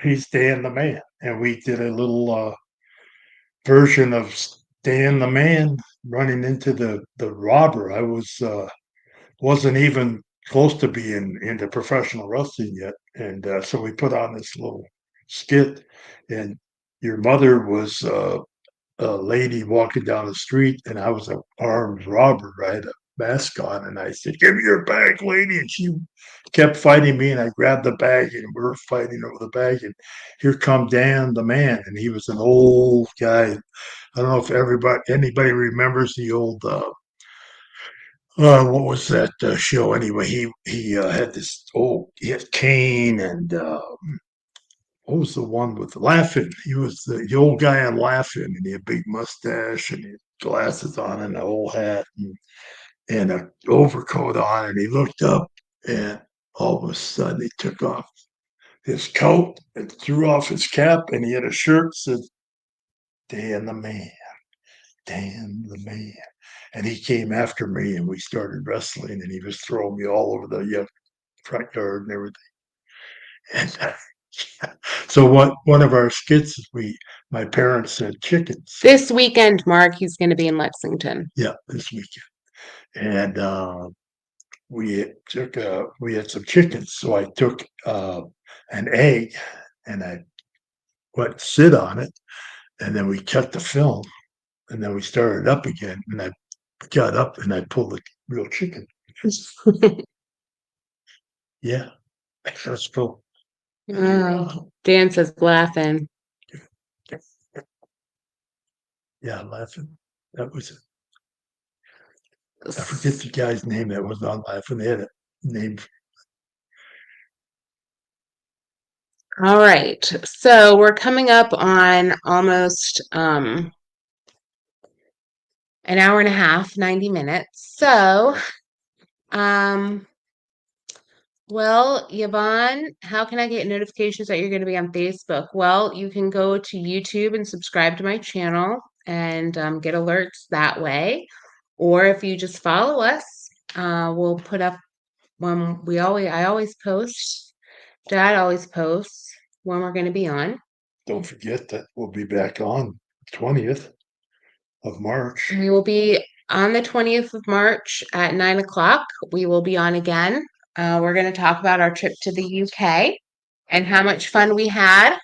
He's Dan the Man, and we did a little version of Dan the Man running into the robber. I wasn't even close to being into professional wrestling yet, and so we put on this little skit. And your mother was a lady walking down the street, and I was an armed robber. I had a mask on, and I said, "Give me your bag, lady," and she kept fighting me, and I grabbed the bag, and we were fighting over the bag. And here come Dan the Man, and he was an old guy. I don't know if anybody remembers the old what was that show anyway? He had this he had Kane and what was the one with Laughing? He was the old guy on Laughing, and he had a big mustache and he had glasses on and a old hat and a overcoat on, and he looked up and all of a sudden he took off his coat and threw off his cap, and he had a shirt that said Dan the Man. Dan the Man. And he came after me and we started wrestling, and he was throwing me all over the front yard and everything. And so one of our skits is my parents said chickens. This weekend, Mark, he's going to be in Lexington. Yeah, this weekend. And we had some chickens. So I took an egg and I went sit on it, and then we cut the film, and then we started up again, and I got up and I pulled the real chicken. Yeah, that's cool. Dan says laughing. Yeah, Laughing. That was it. I forget the guy's name that was on Laughing. They had a name. All right. So we're coming up on almost an hour and a half, 90 minutes. So well, Yvonne, how can I get notifications that you're going to be on Facebook? Well, you can go to YouTube and subscribe to my channel and get alerts that way. Or if you just follow us, we'll put up when I always post. Dad always posts when we're going to be on. Don't forget that we'll be back on 20th of March. We will be on the 20th of March at 9 o'clock. We will be on again. We're going to talk about our trip to the UK and how much fun we had.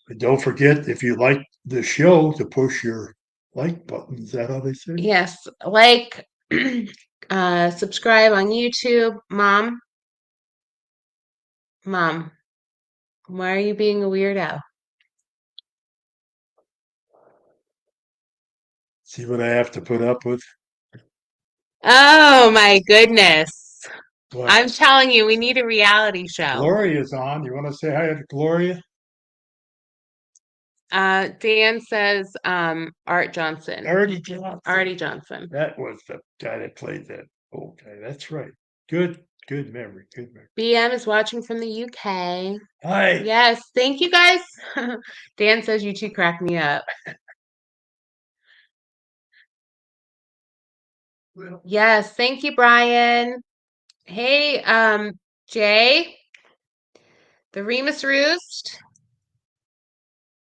But don't forget, if you like the show, to push your like button. Is that how they say? Yes, like, subscribe on YouTube. Mom, why are you being a weirdo? See what I have to put up with? Oh my goodness. What? I'm telling you, we need a reality show. Gloria's on. You want to say hi to Gloria? Dan says Art Johnson. Artie Johnson. Artie Johnson. That was the guy that played that old guy. That's right. Good memory. Good memory. BM is watching from the UK. Hi. Yes, thank you guys. Dan says you two crack me up. Yes, thank you, Brian. Hey, Jay, the Remus Roost.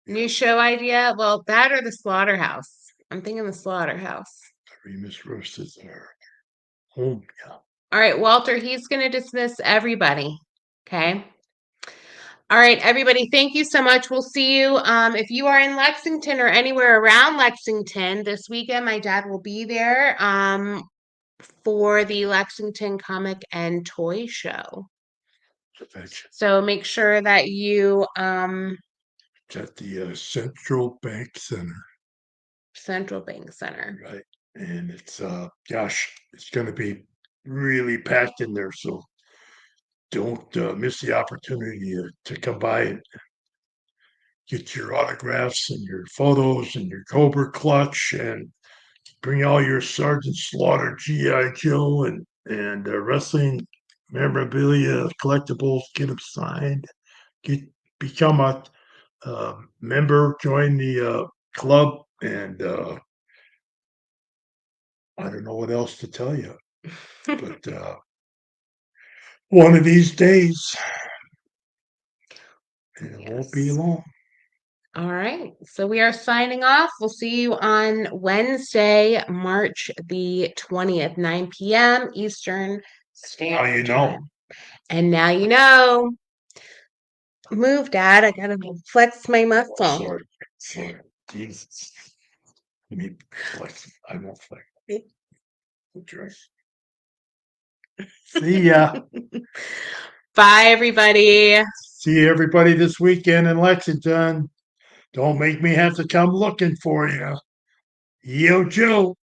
New show idea? Well, that or the Slaughterhouse. I'm thinking the Slaughterhouse. Remus Roost is our home. Yeah. All right, Walter, he's going to dismiss everybody. Okay. All right, everybody, thank you so much. We'll see you. If you are in Lexington or anywhere around Lexington this weekend, my dad will be there for the Lexington Comic and Toy Show. So make sure that you it's at the Central Bank Center. Central Bank Center. Right. And it's it's going to be really packed in there. So don't miss the opportunity to come by and get your autographs and your photos and your Cobra clutch, and bring all your Sgt Slaughter G.I. Joe and and wrestling memorabilia, collectibles, get them signed, become a member, join the club, and I don't know what else to tell you, but one of these days, and it won't be Yes. long. All right. So we are signing off. We'll see you on Wednesday, March the 20th, 9 p.m. Eastern Now Standard you know. Time. And now you know. Move, Dad. I gotta flex my muscle. Sorry. Jesus. Let me flex. I won't flex. Okay. See ya. Bye, everybody. See everybody this weekend in Lexington. Don't make me have to come looking for you. Yo, Joe.